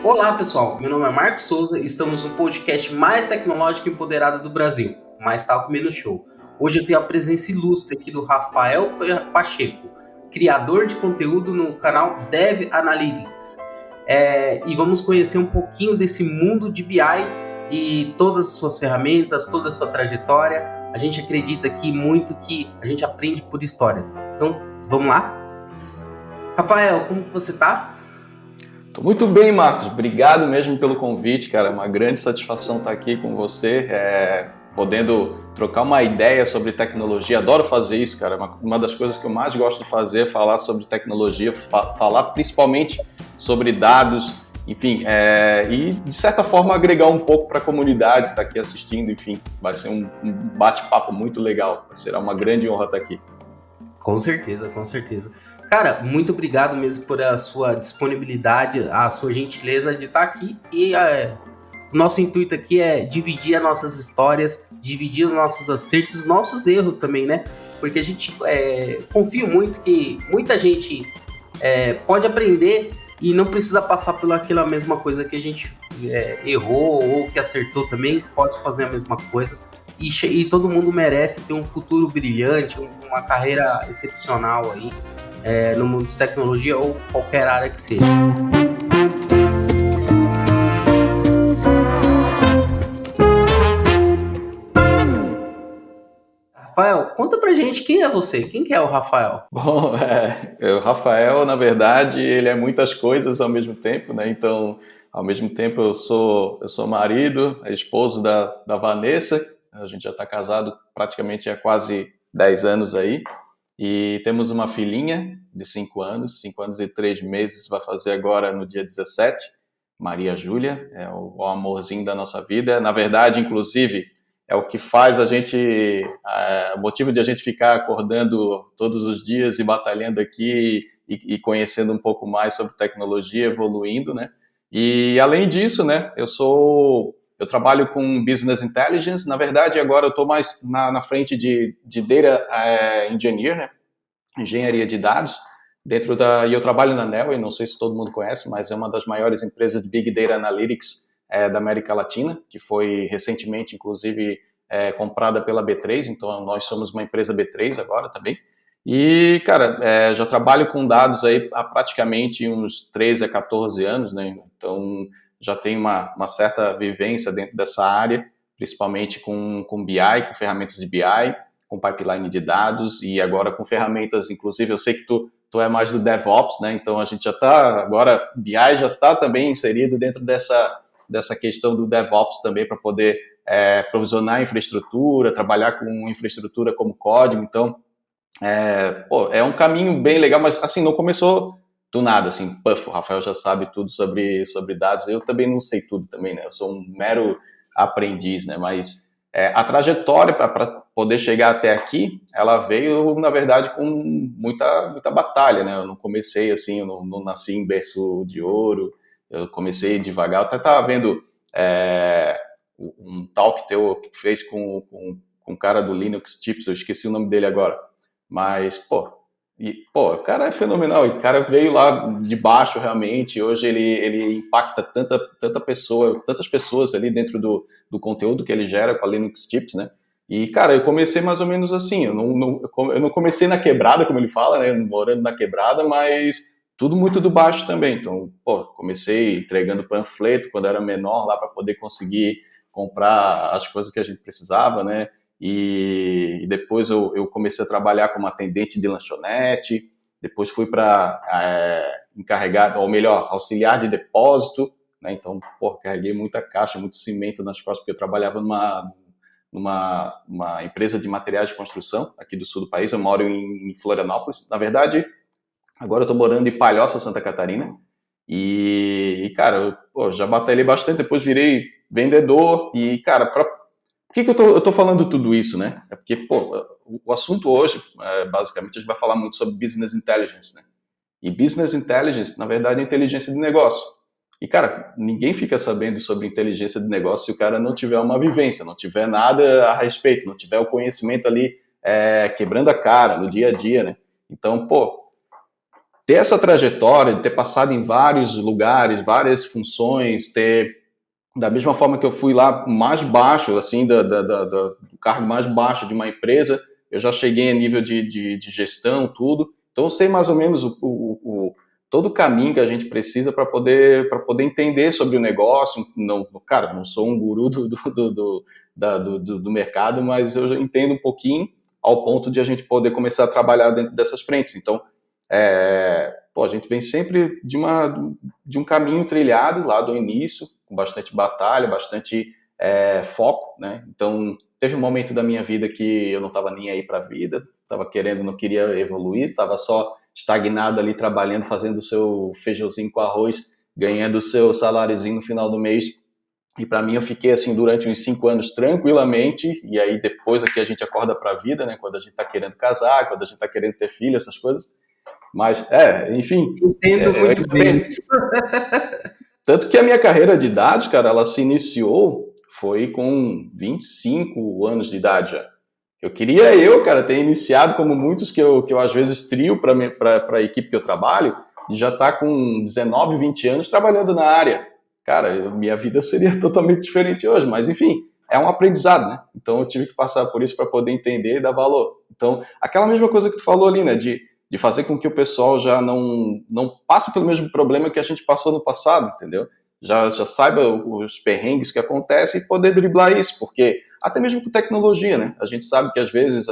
Olá pessoal, meu nome é Marcos Souza e estamos no podcast mais tecnológico e empoderado do Brasil, o Mais Talk Menos Show. Hoje eu tenho a presença ilustre aqui do Rafael Pacheco, criador de conteúdo no canal Dev Analytics. E vamos conhecer um pouquinho desse mundo de BI e todas as suas ferramentas, toda a sua trajetória. A gente acredita aqui muito que a gente aprende por histórias. Então, vamos lá? Rafael, como que você está? Tô muito bem, Marcos. Obrigado mesmo pelo convite, cara. É uma grande satisfação estar aqui com você, podendo trocar uma ideia sobre tecnologia. Adoro fazer isso, cara. Uma das coisas que eu mais gosto de fazer é falar sobre tecnologia, falar principalmente sobre dados, enfim, e de certa forma agregar um pouco para a comunidade que está aqui assistindo. Enfim, vai ser um bate-papo muito legal. Será uma grande honra estar aqui. Com certeza, com certeza. Cara, muito obrigado mesmo por a sua disponibilidade, a sua gentileza de estar aqui. O nosso intuito aqui é dividir as nossas histórias, dividir os nossos acertos, os nossos erros também, né? Porque a gente confia muito que muita gente pode aprender e não precisa passar pela aquela mesma coisa que a gente errou ou que acertou também, pode fazer a mesma coisa. E todo mundo merece ter um futuro brilhante, uma carreira excepcional aí no mundo de tecnologia ou qualquer área que seja. Rafael, conta pra gente quem é você, quem que é o Rafael? Bom, o Rafael, na verdade, ele é muitas coisas ao mesmo tempo, né? Então, ao mesmo tempo, eu sou marido, esposo da Vanessa, a gente já está casado praticamente há quase 10 anos aí, e temos uma filhinha de 5 anos e 3 meses, vai fazer agora no dia 17, Maria Júlia, é o amorzinho da nossa vida. Na verdade, inclusive, é o que faz o motivo de a gente ficar acordando todos os dias e batalhando aqui e conhecendo um pouco mais sobre tecnologia, evoluindo, né? E além disso, né, eu trabalho com Business Intelligence. Na verdade, agora eu estou mais na frente de Data Engineer, né? Engenharia de dados. E eu trabalho na Nelway, não sei se todo mundo conhece, mas é uma das maiores empresas de Big Data Analytics da América Latina, que foi recentemente, inclusive, comprada pela B3, então nós somos uma empresa B3 agora também. E, cara, já trabalho com dados aí há praticamente uns 13 a 14 anos, né? Então, já tenho uma certa vivência dentro dessa área, principalmente com BI, com ferramentas de BI, com pipeline de dados e agora com ferramentas, inclusive eu sei que tu é mais do DevOps, né? Então a gente já está, agora BI já está também inserido dentro dessa questão do DevOps também para poder provisionar infraestrutura, trabalhar com infraestrutura como código. Então, é um caminho bem legal, mas assim, não começou do nada, assim, o Rafael já sabe tudo sobre dados, eu também não sei tudo também, né? Eu sou um mero aprendiz, né? Mas a trajetória para poder chegar até aqui, ela veio, na verdade, com muita batalha, né? Eu não comecei assim, eu não nasci em berço de ouro, eu comecei devagar. Eu até estava vendo um talk teu que tu fez com o cara do Linux Tips, eu esqueci o nome dele agora, mas, o cara é fenomenal, o cara veio lá de baixo realmente, hoje ele impacta tantas pessoas ali dentro do conteúdo que ele gera com a Linux Tips, né? E, cara, eu comecei mais ou menos assim, eu não comecei na quebrada, como ele fala, né, morando na quebrada, mas tudo muito do baixo também. Então, comecei entregando panfleto quando era menor lá para poder conseguir comprar as coisas que a gente precisava, né? E depois eu comecei a trabalhar como atendente de lanchonete, depois fui para encarregado, ou melhor, auxiliar de depósito, né? Então, carreguei muita caixa, muito cimento nas costas, porque eu trabalhava numa empresa de materiais de construção aqui do sul do país. Eu moro em Florianópolis. Na verdade, agora eu estou morando em Palhoça, Santa Catarina. E cara, eu já batalhei bastante, depois virei vendedor. E, cara, por que eu tô falando tudo isso, né? É porque, o assunto hoje, basicamente, a gente vai falar muito sobre Business Intelligence, né? E Business Intelligence, na verdade, é inteligência de negócio. E, cara, ninguém fica sabendo sobre inteligência de negócio se o cara não tiver uma vivência, não tiver nada a respeito, não tiver o conhecimento ali quebrando a cara no dia a dia, né? Então, ter essa trajetória, de ter passado em vários lugares, várias funções, ter, da mesma forma que eu fui lá mais baixo, assim, do cargo mais baixo de uma empresa, eu já cheguei a nível de gestão, tudo. Então eu sei mais ou menos todo o caminho que a gente precisa para poder entender sobre o negócio. Não, cara, não sou um guru do mercado, mas eu já entendo um pouquinho ao ponto de a gente poder começar a trabalhar dentro dessas frentes. Então, a gente vem sempre de um caminho trilhado lá do início, com bastante batalha, bastante foco, né? Então, teve um momento da minha vida que eu não estava nem aí para a vida, não queria evoluir, estava só estagnado ali trabalhando, fazendo o seu feijãozinho com arroz, ganhando o seu saláriozinho no final do mês. E para mim eu fiquei assim durante uns 5 anos tranquilamente, e aí depois aqui a gente acorda para a vida, né? Quando a gente está querendo casar, quando a gente está querendo ter filho, essas coisas. Mas, enfim, Entendo eu muito ainda bem penso. isso. Tanto que a minha carreira de idade, cara, ela se iniciou, foi com 25 anos de idade já. Eu queria cara, ter iniciado como muitos que eu às vezes trio para a equipe que eu trabalho, de já estar com 19, 20 anos trabalhando na área. Cara, minha vida seria totalmente diferente hoje, mas enfim, é um aprendizado, né? Então eu tive que passar por isso para poder entender e dar valor. Então, aquela mesma coisa que tu falou ali, né, de fazer com que o pessoal já não passe pelo mesmo problema que a gente passou no passado, entendeu? Já saiba os perrengues que acontecem e poder driblar isso, porque até mesmo com tecnologia, né? A gente sabe que às vezes,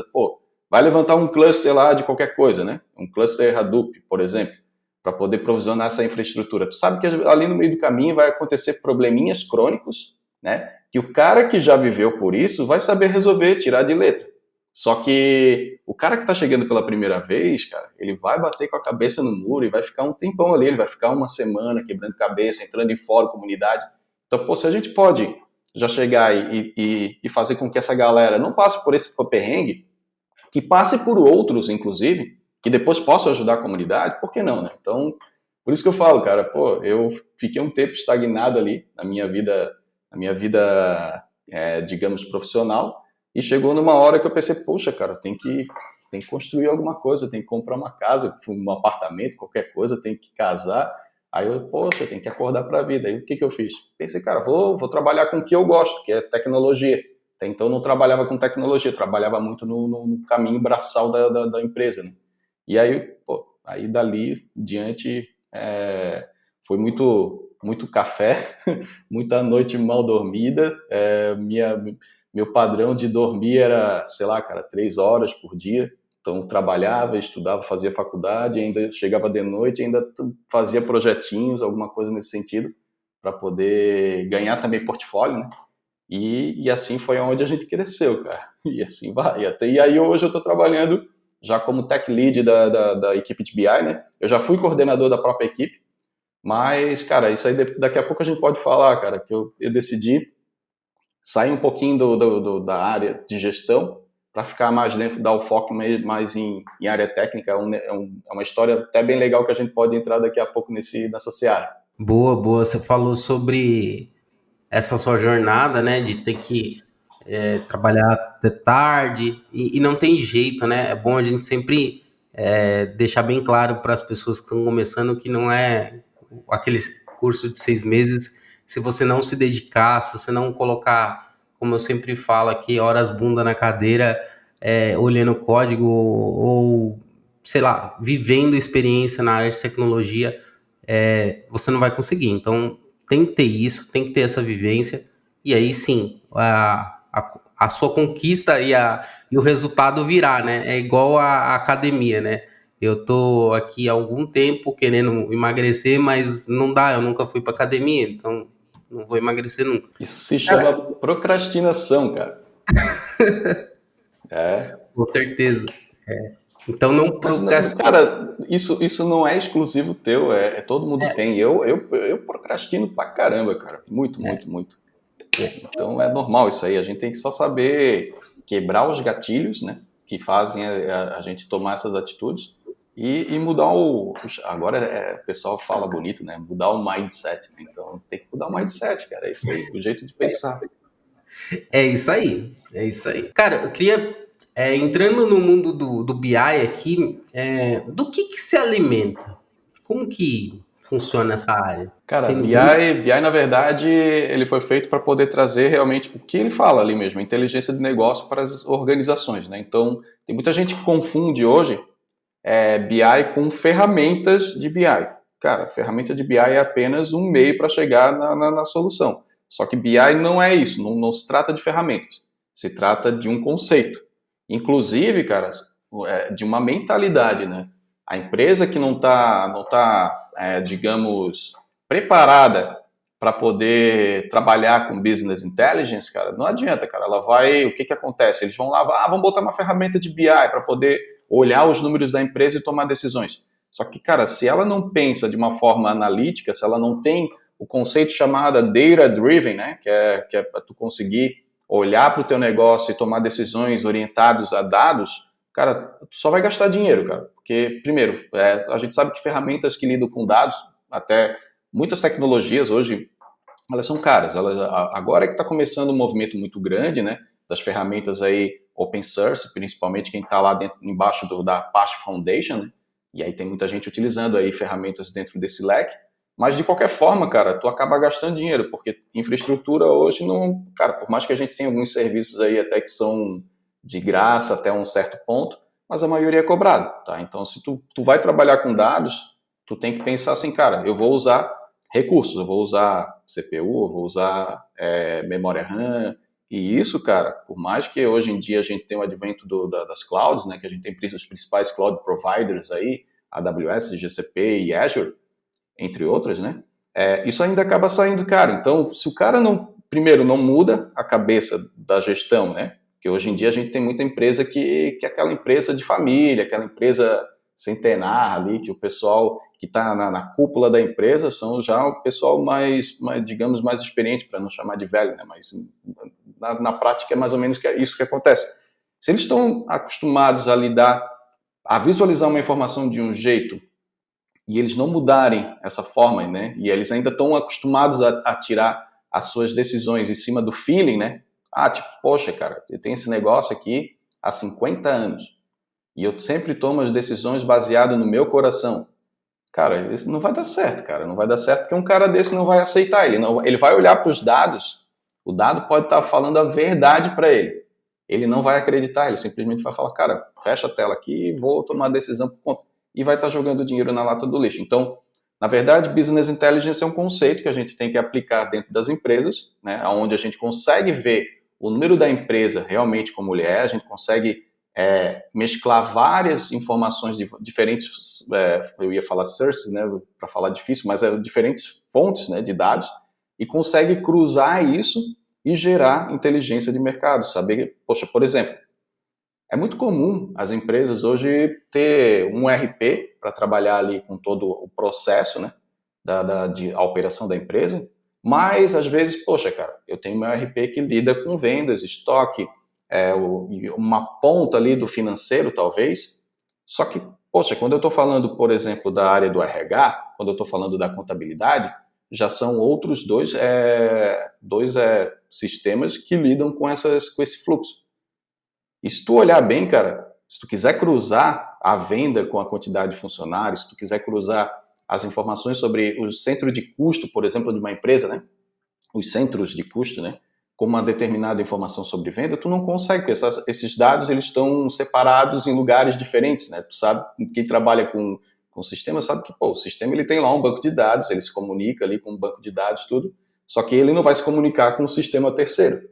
vai levantar um cluster lá de qualquer coisa, né? Um cluster Hadoop, por exemplo, para poder provisionar essa infraestrutura. Tu sabe que ali no meio do caminho vai acontecer probleminhas crônicos, né? Que o cara que já viveu por isso vai saber resolver, tirar de letra. Só que o cara que está chegando pela primeira vez, cara, ele vai bater com a cabeça no muro e vai ficar um tempão ali, ele vai ficar uma semana quebrando cabeça, entrando em fórum, comunidade. Então, se a gente pode já chegar e fazer com que essa galera não passe por esse perrengue, que passe por outros, inclusive, que depois possam ajudar a comunidade, por que não, né? Então, por isso que eu falo, cara, eu fiquei um tempo estagnado ali na minha vida, digamos, profissional, e chegou numa hora que eu pensei, poxa, cara, tem que construir alguma coisa, tem que comprar uma casa, um apartamento, qualquer coisa, tem que casar. Aí eu, poxa, tem que acordar para a vida. Aí o que eu fiz? Pensei, cara, vou trabalhar com o que eu gosto, que é tecnologia. Até então eu não trabalhava com tecnologia, trabalhava muito no caminho braçal da empresa, né? E aí, aí dali diante foi muito café, muita noite mal dormida. Meu padrão de dormir era, sei lá, cara, 3 horas por dia. Então, trabalhava, estudava, fazia faculdade, ainda chegava de noite, ainda fazia projetinhos, alguma coisa nesse sentido, para poder ganhar também portfólio, né? E assim foi onde a gente cresceu, cara. E assim vai. E aí hoje eu estou trabalhando já como tech lead da equipe de BI, né? Eu já fui coordenador da própria equipe, mas, cara, isso aí daqui a pouco a gente pode falar, cara, que eu decidi sair um pouquinho da área de gestão para ficar mais dentro, dar o foco mais em área técnica. É uma história até bem legal que a gente pode entrar daqui a pouco nessa seara. Boa, boa. Você falou sobre essa sua jornada, né, de ter que trabalhar até tarde e não tem jeito, né? É bom a gente sempre deixar bem claro para as pessoas que estão começando que não é aquele curso de 6 meses. Se você não se dedicar, se você não colocar, como eu sempre falo aqui, horas bunda na cadeira, olhando código ou, sei lá, vivendo experiência na área de tecnologia, você não vai conseguir. Então, tem que ter isso, tem que ter essa vivência, e aí sim, a sua conquista e o resultado virá, né? É igual a academia, né? Eu tô aqui há algum tempo querendo emagrecer, mas não dá, eu nunca fui pra academia, então não vou emagrecer nunca. Isso se chama Cara, procrastinação, cara. É. com certeza. Então não Mas, procrastine. cara, isso não é exclusivo teu, todo mundo tem. Eu procrastino pra caramba, cara. Muito, muito, muito. Então é normal isso aí. A gente tem que só saber quebrar os gatilhos, né? Que fazem a gente tomar essas atitudes e mudar Agora o pessoal fala bonito, né? Mudar o mindset. Né? Então tem que mudar o mindset, cara. É isso aí, o jeito de pensar. É isso aí, é isso aí. Cara, eu queria, entrando no mundo do BI aqui, do que se alimenta? Como que funciona essa área? Cara, Sendo bem... BI, na verdade, ele foi feito para poder trazer realmente o que ele fala ali mesmo, a inteligência de negócio para as organizações, né? Então, tem muita gente que confunde hoje BI com ferramentas de BI. Cara, ferramenta de BI é apenas um meio para chegar na solução. Só que BI não é isso, não se trata de ferramentas. Se trata de um conceito. Inclusive, cara, de uma mentalidade, né? A empresa que não tá, digamos, preparada para poder trabalhar com business intelligence, cara, não adianta, cara. Ela vai, o que que acontece? Eles vão lá, vamos botar uma ferramenta de BI para poder olhar os números da empresa e tomar decisões. Só que, cara, se ela não pensa de uma forma analítica, se ela não tem o conceito chamado data driven, né, que é para tu conseguir olhar para o teu negócio e tomar decisões orientadas a dados, cara, tu só vai gastar dinheiro, cara. Porque, primeiro, a gente sabe que ferramentas que lidam com dados, até muitas tecnologias hoje, elas são caras. Agora é que está começando um movimento muito grande, né, das ferramentas aí open source, principalmente quem está lá dentro, embaixo da Apache Foundation, né? E aí tem muita gente utilizando aí ferramentas dentro desse leque, mas de qualquer forma, cara, tu acaba gastando dinheiro, porque infraestrutura hoje não, cara, por mais que a gente tenha alguns serviços aí até que são de graça até um certo ponto, mas a maioria é cobrado, tá? Então, se tu vai trabalhar com dados, tu tem que pensar assim, cara, eu vou usar recursos, eu vou usar CPU, eu vou usar memória RAM, e isso, cara, por mais que hoje em dia a gente tenha o advento das clouds, né, que a gente tem os principais cloud providers aí, AWS, GCP e Azure, entre outras, né, isso ainda acaba saindo caro. Então, se o cara não, primeiro, não muda a cabeça da gestão, né, porque hoje em dia a gente tem muita empresa que é aquela empresa de família, aquela empresa centenar ali, que o pessoal que está na cúpula da empresa são já o pessoal mais digamos, mais experiente, para não chamar de velho, né, mas na prática é mais ou menos isso que acontece. Se eles estão acostumados a lidar, a visualizar uma informação de um jeito, e eles não mudarem essa forma, né? E eles ainda estão acostumados a tirar as suas decisões em cima do feeling, né? Ah, tipo, poxa, cara, eu tenho esse negócio aqui há 50 anos e eu sempre tomo as decisões baseado no meu coração. Cara, isso não vai dar certo, cara. Não vai dar certo porque um cara desse não vai aceitar. Ele vai olhar para os dados, o dado pode estar falando a verdade para ele. Ele não vai acreditar, ele simplesmente vai falar, cara, fecha a tela aqui e vou tomar a decisão por conta. E vai estar jogando dinheiro na lata do lixo. Então, na verdade, Business Intelligence é um conceito que a gente tem que aplicar dentro das empresas, né, onde a gente consegue ver o número da empresa realmente como ele é, a gente consegue mesclar várias informações de diferentes, eu ia falar sources, né, para falar difícil, mas diferentes fontes, né, de dados, e consegue cruzar isso e gerar inteligência de mercado, saber, poxa, por exemplo, é muito comum as empresas hoje ter um ERP para trabalhar ali com todo o processo, né, de a operação da empresa, mas às vezes, poxa, cara, eu tenho meu ERP que lida com vendas, estoque, uma ponta ali do financeiro, talvez. Só que, poxa, quando eu estou falando, por exemplo, da área do RH, quando eu estou falando da contabilidade, já são outros dois sistemas que lidam com esse fluxo. E se tu olhar bem, cara, se tu quiser cruzar a venda com a quantidade de funcionários, se tu quiser cruzar as informações sobre o centro de custo, por exemplo, de uma empresa, né? Os centros de custo, né? Com uma determinada informação sobre venda, tu não consegue, porque esses dados eles estão separados em lugares diferentes, né? Tu sabe, quem trabalha com o sistema sabe que, pô, o sistema ele tem lá um banco de dados, ele se comunica ali com o banco de dados, tudo, só que ele não vai se comunicar com o sistema terceiro.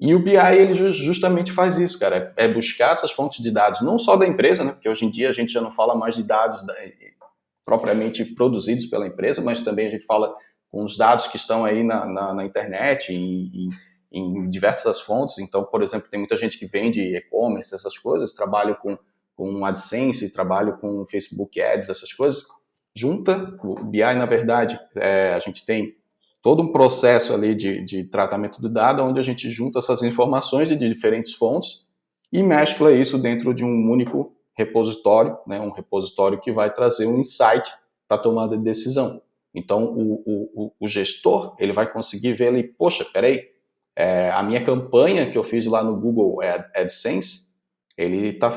E o BI, ele justamente faz isso, cara, é buscar essas fontes de dados, não só da empresa, né? Porque hoje em dia a gente já não fala mais de dados propriamente produzidos pela empresa, mas também a gente fala com os dados que estão aí na internet, em diversas fontes. Então, por exemplo, tem muita gente que vende e-commerce, essas coisas, trabalha com AdSense, trabalha com Facebook Ads, essas coisas. Junta, o BI, na verdade, a gente tem todo um processo ali de tratamento do dado, onde a gente junta essas informações de diferentes fontes e mescla isso dentro de um único repositório, né, um repositório que vai trazer um insight para a tomada de decisão. Então, o gestor ele vai conseguir ver ali, poxa, peraí, a minha campanha que eu fiz lá no Google AdSense, ele está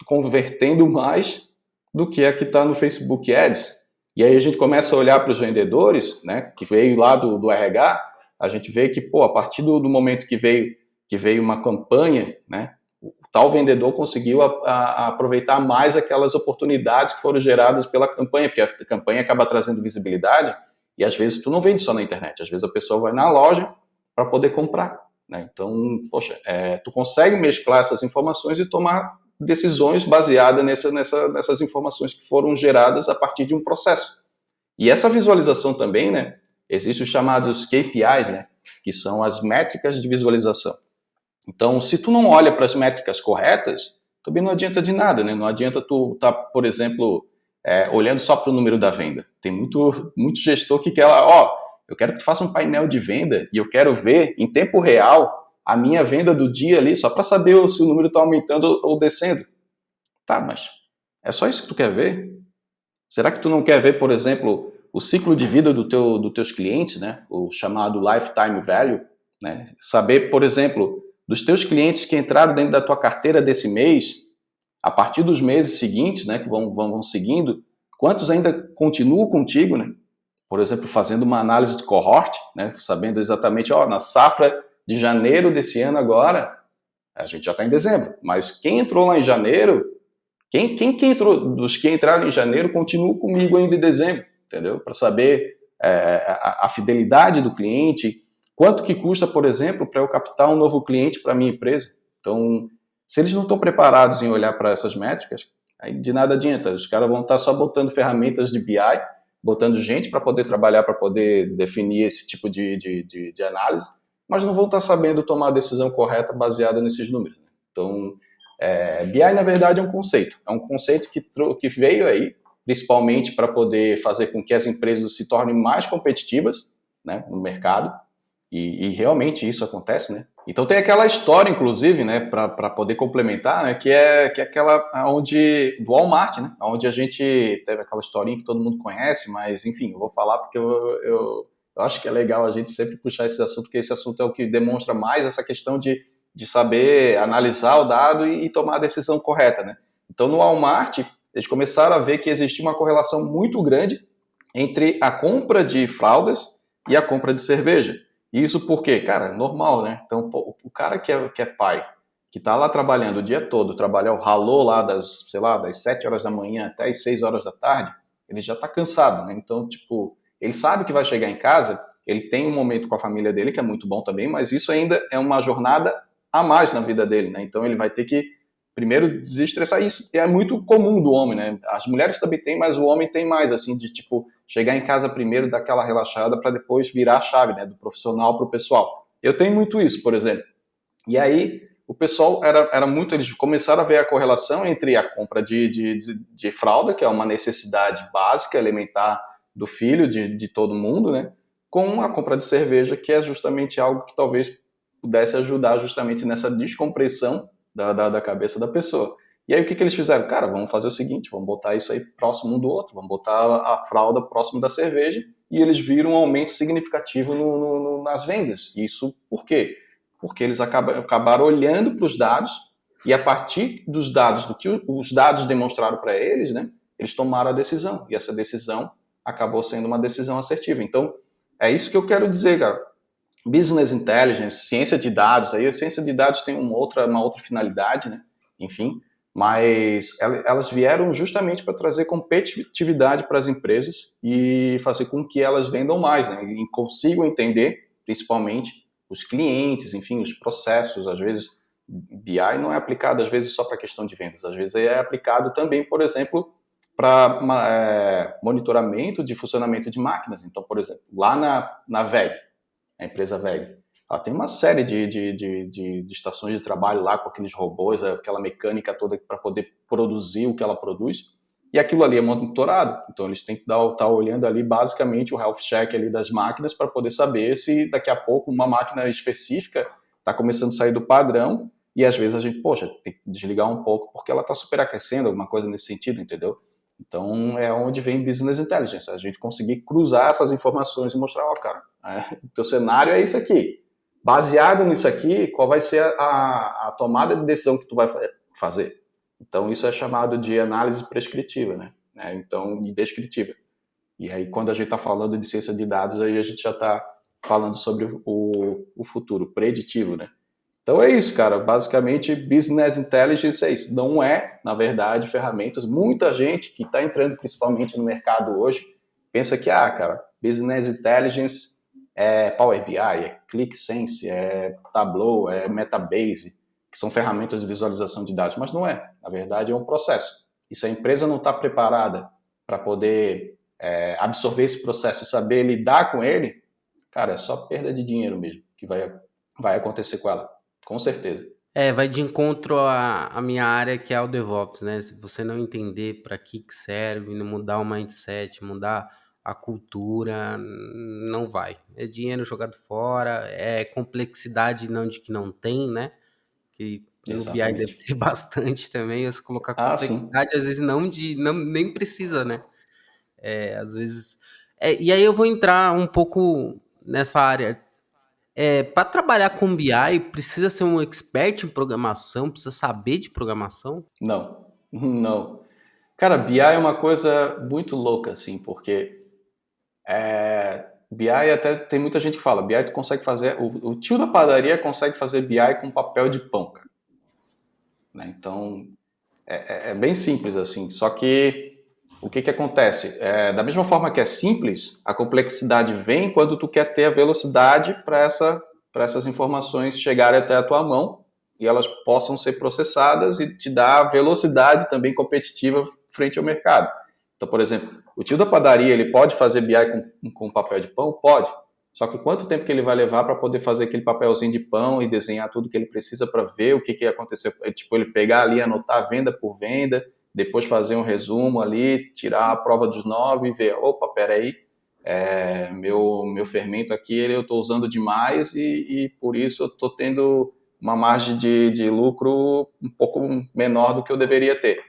convertendo mais do que a que está no Facebook Ads. E aí a gente começa a olhar para os vendedores, né, que veio lá do RH, a gente vê que, pô, a partir do momento que veio uma campanha, né, o tal vendedor conseguiu aproveitar mais aquelas oportunidades que foram geradas pela campanha, porque a campanha acaba trazendo visibilidade, e às vezes tu não vende só na internet, às vezes a pessoa vai na loja para poder comprar, né? Então, poxa, tu consegue mesclar essas informações e tomar decisões baseadas nessas informações que foram geradas a partir de um processo. E essa visualização também, né, existem os chamados KPIs, né, que são as métricas de visualização. Então, se tu não olha para as métricas corretas, também não adianta de nada, né? Não adianta tu estar, por exemplo, olhando só para o número da venda. Tem muito gestor que quer, eu quero que tu faça um painel de venda e eu quero ver em tempo real a minha venda do dia ali, só para saber se o número está aumentando ou descendo. Tá, mas é só isso que tu quer ver? Será que tu não quer ver, por exemplo, o ciclo de vida dos teus clientes, né? O chamado lifetime value, né? Saber, por exemplo, dos teus clientes que entraram dentro da tua carteira desse mês, a partir dos meses seguintes, né, que vão seguindo, quantos ainda continuam contigo, né? Por exemplo, fazendo uma análise de cohort, né, sabendo exatamente, na safra de janeiro desse ano agora, a gente já está em dezembro, mas quem entrou lá em janeiro, quem entrou, dos que entraram em janeiro, continua comigo ainda em dezembro, entendeu? Para saber a fidelidade do cliente, quanto que custa, por exemplo, para eu captar um novo cliente para a minha empresa. Então, se eles não estão preparados em olhar para essas métricas, aí de nada adianta. Os caras vão estar só botando ferramentas de BI, botando gente para poder trabalhar, para poder definir esse tipo de análise, mas não vão estar sabendo tomar a decisão correta baseada nesses números. Então, BI, na verdade, é um conceito que veio aí, principalmente para poder fazer com que as empresas se tornem mais competitivas, né, no mercado, e realmente isso acontece, né? Então tem aquela história, inclusive, né, para poder complementar, né, que é aquela do Walmart, né, onde a gente teve aquela historinha que todo mundo conhece, mas enfim, eu vou falar porque eu acho que é legal a gente sempre puxar esse assunto, porque esse assunto é o que demonstra mais essa questão de saber analisar o dado e tomar a decisão correta, né? Então no Walmart eles começaram a ver que existia uma correlação muito grande entre a compra de fraldas e a compra de cerveja. Isso porque, cara, normal, né? Então, o cara que é pai, que tá lá trabalhando o dia todo, trabalhar o ralô lá das 7 horas da manhã até as 6 horas da tarde, ele já tá cansado, né? Então, tipo, ele sabe que vai chegar em casa, ele tem um momento com a família dele, que é muito bom também, mas isso ainda é uma jornada a mais na vida dele, né? Então, ele vai ter que primeiro desestressar. Isso é muito comum do homem, né? As mulheres também têm, mas o homem tem mais, assim, de tipo, chegar em casa primeiro, dar aquela relaxada para depois virar a chave, né? Do profissional para o pessoal. Eu tenho muito isso, por exemplo. E aí, o pessoal era muito. Eles começaram a ver a correlação entre a compra de fralda, que é uma necessidade básica, elementar do filho, de todo mundo, né? Com a compra de cerveja, que é justamente algo que talvez pudesse ajudar justamente nessa descompressão da cabeça da pessoa. E aí o que eles fizeram? Cara, vamos fazer o seguinte, vamos botar isso aí próximo um do outro, vamos botar a fralda próximo da cerveja, e eles viram um aumento significativo nas vendas. Isso por quê? Porque eles acabaram olhando para os dados, e a partir dos dados, do que os dados demonstraram para eles, né, eles tomaram a decisão, e essa decisão acabou sendo uma decisão assertiva. Então, é isso que eu quero dizer, cara. Business Intelligence, ciência de dados, aí a ciência de dados tem uma outra finalidade, né? Enfim, mas elas vieram justamente para trazer competitividade para as empresas e fazer com que elas vendam mais, né? E consigam entender, principalmente, os clientes, enfim, os processos. Às vezes, BI não é aplicado, às vezes, só para questão de vendas. Às vezes é aplicado também, por exemplo, para monitoramento de funcionamento de máquinas. Então, por exemplo, lá na VEG, a empresa VEG, ela tem uma série de estações de trabalho lá com aqueles robôs, aquela mecânica toda para poder produzir o que ela produz, e aquilo ali é monitorado. Então eles têm que estar olhando ali basicamente o health check ali das máquinas para poder saber se daqui a pouco uma máquina específica está começando a sair do padrão, e às vezes a gente, poxa, tem que desligar um pouco porque ela está superaquecendo, alguma coisa nesse sentido, entendeu? Então é onde vem Business Intelligence, a gente conseguir cruzar essas informações e mostrar, cara, o teu cenário é isso aqui. Baseado nisso aqui, qual vai ser a tomada de decisão que tu vai fazer? Então isso é chamado de análise prescritiva, né? Então, e descritiva. E aí, quando a gente está falando de ciência de dados, aí a gente já está falando sobre o futuro, preditivo, né? Então é isso, cara. Basicamente, Business Intelligence é isso. Não é, na verdade, ferramentas. Muita gente que está entrando principalmente no mercado hoje pensa que, cara, Business Intelligence é Power BI, é ClickSense, é Tableau, é Metabase, que são ferramentas de visualização de dados. Mas não é. Na verdade, é um processo. E se a empresa não está preparada para poder absorver esse processo e saber lidar com ele, cara, é só perda de dinheiro mesmo que vai acontecer com ela. Com certeza. Vai de encontro à minha área, que é o DevOps, né? Se você não entender para que serve, não mudar o mindset, mudar a cultura, não vai. É dinheiro jogado fora, é complexidade não de que não tem, né? Que no BI deve Exatamente. ter bastante também. Se colocar Sim. complexidade, às vezes nem precisa, né? Às vezes. E aí eu vou entrar um pouco nessa área. Para trabalhar com BI, precisa ser um expert em programação, precisa saber de programação? Não, não. Cara, BI é uma coisa muito louca, assim, porque BI até tem muita gente que fala, BI tu consegue fazer, o tio da padaria consegue fazer BI com papel de pão, cara. Né? Então, é bem simples, assim, só que o que acontece? Da mesma forma que é simples, a complexidade vem quando tu quer ter a velocidade para essas informações chegarem até a tua mão e elas possam ser processadas e te dar velocidade também competitiva frente ao mercado. Então, por exemplo, o tio da padaria, ele pode fazer BI com papel de pão? Pode. Só que quanto tempo que ele vai levar para poder fazer aquele papelzinho de pão e desenhar tudo que ele precisa para ver o que aconteceu? Tipo, ele pegar ali, anotar venda por venda, depois fazer um resumo ali, tirar a prova dos 9 e ver, opa, peraí, meu fermento aqui eu estou usando demais e por isso eu estou tendo uma margem de lucro um pouco menor do que eu deveria ter.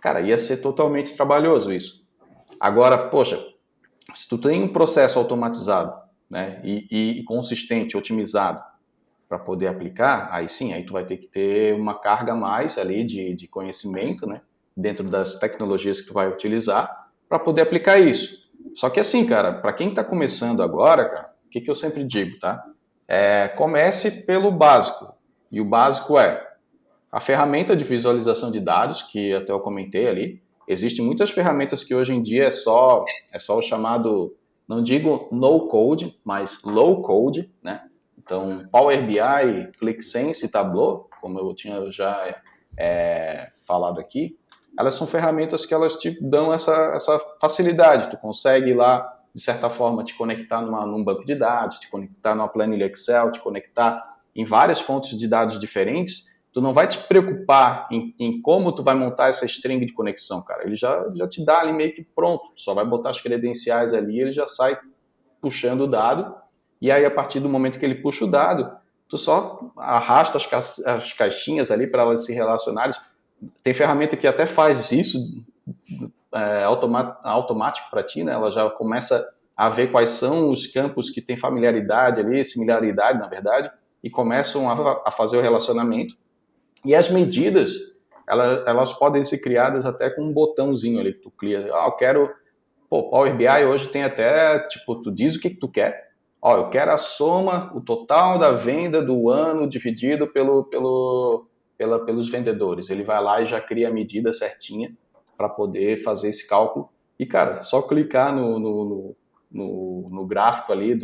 Cara, ia ser totalmente trabalhoso isso. Agora, poxa, se tu tem um processo automatizado, né, e consistente, otimizado para poder aplicar, aí sim, aí tu vai ter que ter uma carga a mais ali de conhecimento, né, dentro das tecnologias que tu vai utilizar para poder aplicar isso. Só que assim, cara, para quem está começando agora, cara, o que eu sempre digo, tá? Comece pelo básico. E o básico é a ferramenta de visualização de dados, que até eu comentei ali. Existem muitas ferramentas que hoje em dia é só o chamado, não digo no code, mas low code, né? Então, Power BI, ClickSense e Tableau, como eu tinha já falado aqui, elas são ferramentas que elas te dão essa facilidade. Tu consegue lá, de certa forma, te conectar num banco de dados, te conectar numa planilha Excel, te conectar em várias fontes de dados diferentes. Tu não vai te preocupar em como tu vai montar essa string de conexão, cara. Ele já te dá ali meio que pronto. Tu só vai botar as credenciais ali, ele já sai puxando o dado. E aí, a partir do momento que ele puxa o dado, tu só arrasta as caixinhas ali para elas se relacionarem. Tem ferramenta que até faz isso automático para ti, né? Ela já começa a ver quais são os campos que tem familiaridade ali, similaridade, na verdade, e começam a fazer o relacionamento. E as medidas, elas podem ser criadas até com um botãozinho ali que tu clica. Eu quero... Power BI hoje tem até, tipo, tu diz o que tu quer. Eu quero a soma, o total da venda do ano dividido pelos vendedores. Ele vai lá e já cria a medida certinha para poder fazer esse cálculo. E, cara, só clicar no gráfico ali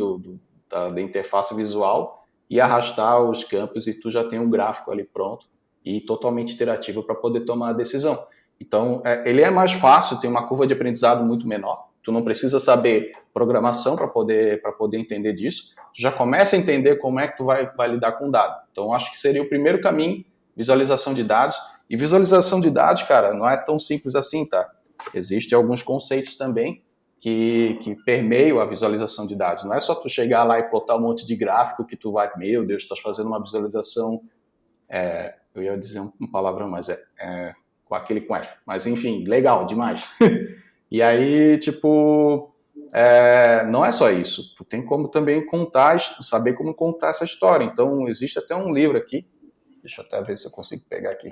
da interface visual e arrastar os campos e tu já tem um gráfico ali pronto e totalmente interativo para poder tomar a decisão. Então, ele é mais fácil, tem uma curva de aprendizado muito menor. Tu não precisa saber programação para poder entender disso. Tu já começa a entender como é que tu vai lidar com o dado. Então, acho que seria o primeiro caminho, visualização de dados. E visualização de dados, cara, não é tão simples assim, tá? Existem alguns conceitos também que permeiam a visualização de dados. Não é só tu chegar lá e plotar um monte de gráfico que tu vai, meu Deus, tu estás fazendo uma visualização... eu ia dizer um palavrão, mas com aquele com F. Mas, enfim, legal, demais. E aí, tipo, não é só isso. Tu tem como também saber como contar essa história. Então, existe até um livro aqui. Deixa eu até ver se eu consigo pegar aqui.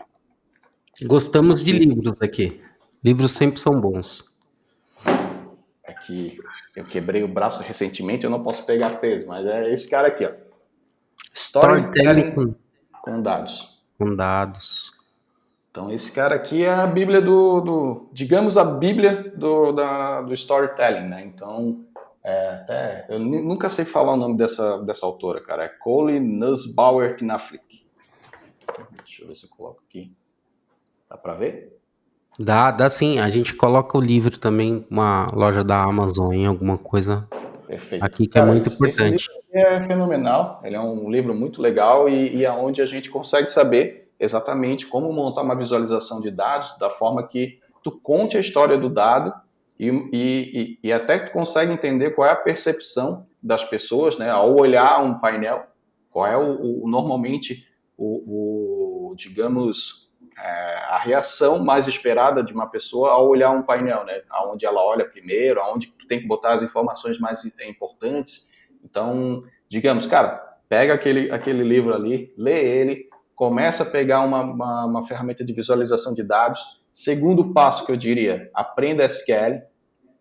Gostamos de livros aqui. Livros sempre são bons. que eu quebrei o braço recentemente, eu não posso pegar peso, mas é esse cara aqui, ó. Storytelling Storytelling com dados. com dados. Então, esse cara aqui é a Bíblia digamos, a Bíblia do storytelling, né? Então, até eu nunca sei falar o nome dessa autora, cara. É Cole Nussbauer Knaflic. Deixa eu ver se eu coloco aqui. Dá pra ver? Dá sim. A gente coloca o livro também, uma loja da Amazon, em alguma coisa Perfeito. aqui que é Cara, muito esse livro importante. é fenomenal. Ele é um livro muito legal e é onde a gente consegue saber exatamente como montar uma visualização de dados da forma que tu conte a história do dado e até tu consegue entender qual é a percepção das pessoas, né, ao olhar um painel, qual é normalmente digamos, a reação mais esperada de uma pessoa ao olhar um painel, né? Aonde ela olha primeiro, aonde tu tem que botar as informações mais importantes. Então, digamos, cara, pega aquele livro ali, lê ele, começa a pegar uma ferramenta de visualização de dados. Segundo passo que eu diria, aprenda SQL.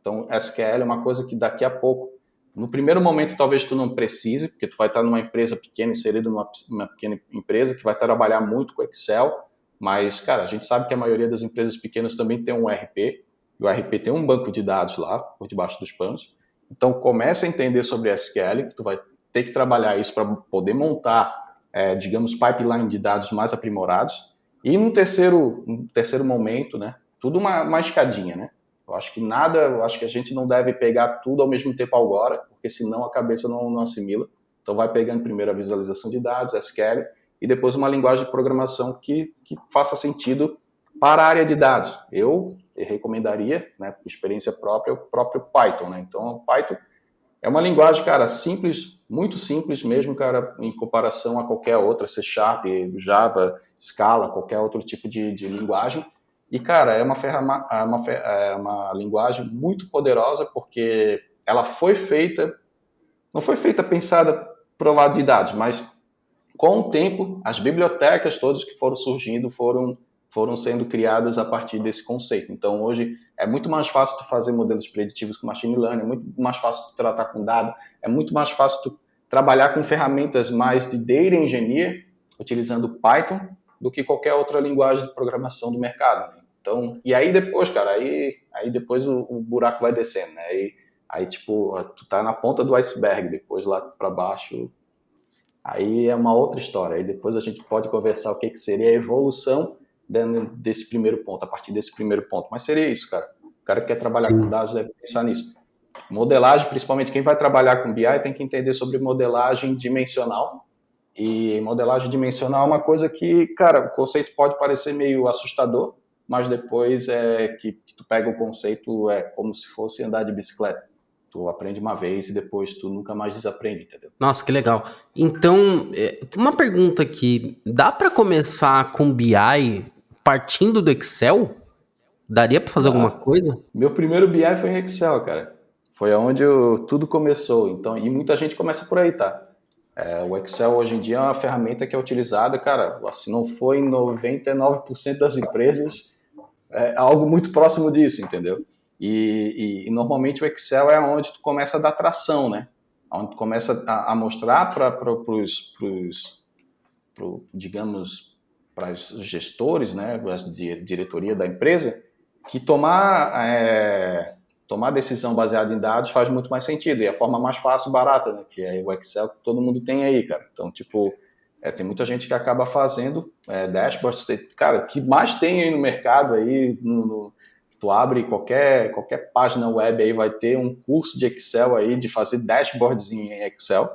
Então, SQL é uma coisa que daqui a pouco, no primeiro momento, talvez tu não precise, porque tu vai estar numa empresa pequena, inserido numa pequena empresa que vai trabalhar muito com Excel. Mas, cara, a gente sabe que a maioria das empresas pequenas também tem um ERP, e o ERP tem um banco de dados lá, por debaixo dos panos. Então, começa a entender sobre SQL, que tu vai ter que trabalhar isso para poder montar, digamos, pipeline de dados mais aprimorados. E no terceiro momento, né, tudo uma escadinha, né? Eu acho que a gente não deve pegar tudo ao mesmo tempo agora, porque senão a cabeça não assimila. Então, vai pegando primeiro a visualização de dados, SQL, e depois uma linguagem de programação que faça sentido para a área de dados. Eu recomendaria, né, por experiência própria, o próprio Python, né? Então, o Python é uma linguagem, cara, simples, muito simples mesmo, cara, em comparação a qualquer outra, C Sharp, Java, Scala, qualquer outro tipo de linguagem. E, cara, é uma linguagem muito poderosa porque ela foi feita, não foi feita pensada para o lado de dados, mas com o tempo, as bibliotecas todas que foram surgindo foram sendo criadas a partir desse conceito. Então, hoje, é muito mais fácil tu fazer modelos preditivos com machine learning, é muito mais fácil tu tratar com dado, é muito mais fácil tu trabalhar com ferramentas mais de data engineer, utilizando Python, do que qualquer outra linguagem de programação do mercado, né? Então, e aí depois, cara, aí depois o buraco vai descendo, né? Aí, tipo, tu tá na ponta do iceberg, depois lá para baixo. Aí é uma outra história. Aí depois a gente pode conversar o que seria a evolução desse primeiro ponto, a partir desse primeiro ponto. Mas seria isso, cara. O cara que quer trabalhar com dados deve pensar nisso. Modelagem, principalmente quem vai trabalhar com BI, tem que entender sobre modelagem dimensional. E modelagem dimensional é uma coisa que, cara, o conceito pode parecer meio assustador, mas depois que tu pega o conceito, é como se fosse andar de bicicleta. Tu aprende uma vez e depois tu nunca mais desaprende, entendeu? Nossa, que legal. Então, uma pergunta aqui. Dá para começar com BI partindo do Excel? Daria para fazer alguma coisa? Meu primeiro BI foi em Excel, cara. Foi onde tudo começou. Então, e muita gente começa por aí, tá? O Excel hoje em dia é uma ferramenta que é utilizada, cara, se não for em 99% das empresas, é algo muito próximo disso, entendeu? E normalmente o Excel é onde tu começa a dar tração, né? Onde tu começa a mostrar digamos, para os gestores, né, a diretoria da empresa, que tomar decisão baseada em dados faz muito mais sentido, e é a forma mais fácil e barata, né, que é o Excel que todo mundo tem aí, cara. Então, tipo, tem muita gente que acaba fazendo dashboards, cara, o que mais tem aí no mercado, aí, tu abre qualquer página web aí, vai ter um curso de Excel aí, de fazer dashboards em Excel,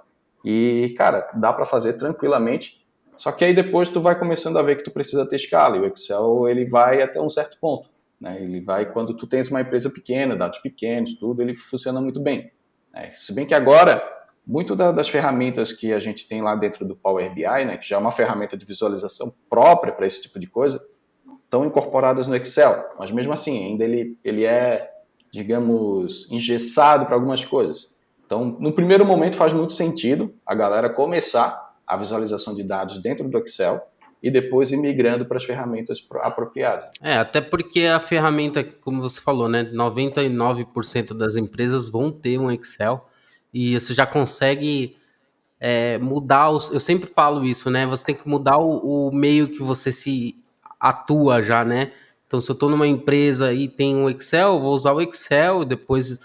e, cara, dá para fazer tranquilamente, só que aí depois tu vai começando a ver que tu precisa ter escala, e o Excel, ele vai até um certo ponto, né? Ele vai, quando tu tens uma empresa pequena, dados pequenos, tudo, ele funciona muito bem, né? Se bem que agora, muito das ferramentas que a gente tem lá dentro do Power BI, né, que já é uma ferramenta de visualização própria para esse tipo de coisa, estão incorporadas no Excel, mas mesmo assim, ainda ele é, digamos, engessado para algumas coisas. Então, no primeiro momento faz muito sentido a galera começar a visualização de dados dentro do Excel, e depois ir migrando para as ferramentas apropriadas. Até porque a ferramenta, como você falou, né, 99% das empresas vão ter um Excel e você já consegue mudar eu sempre falo isso, né? Você tem que mudar o meio que você se atua já, né? Então, se eu estou numa empresa e tem um Excel, eu vou usar o Excel, depois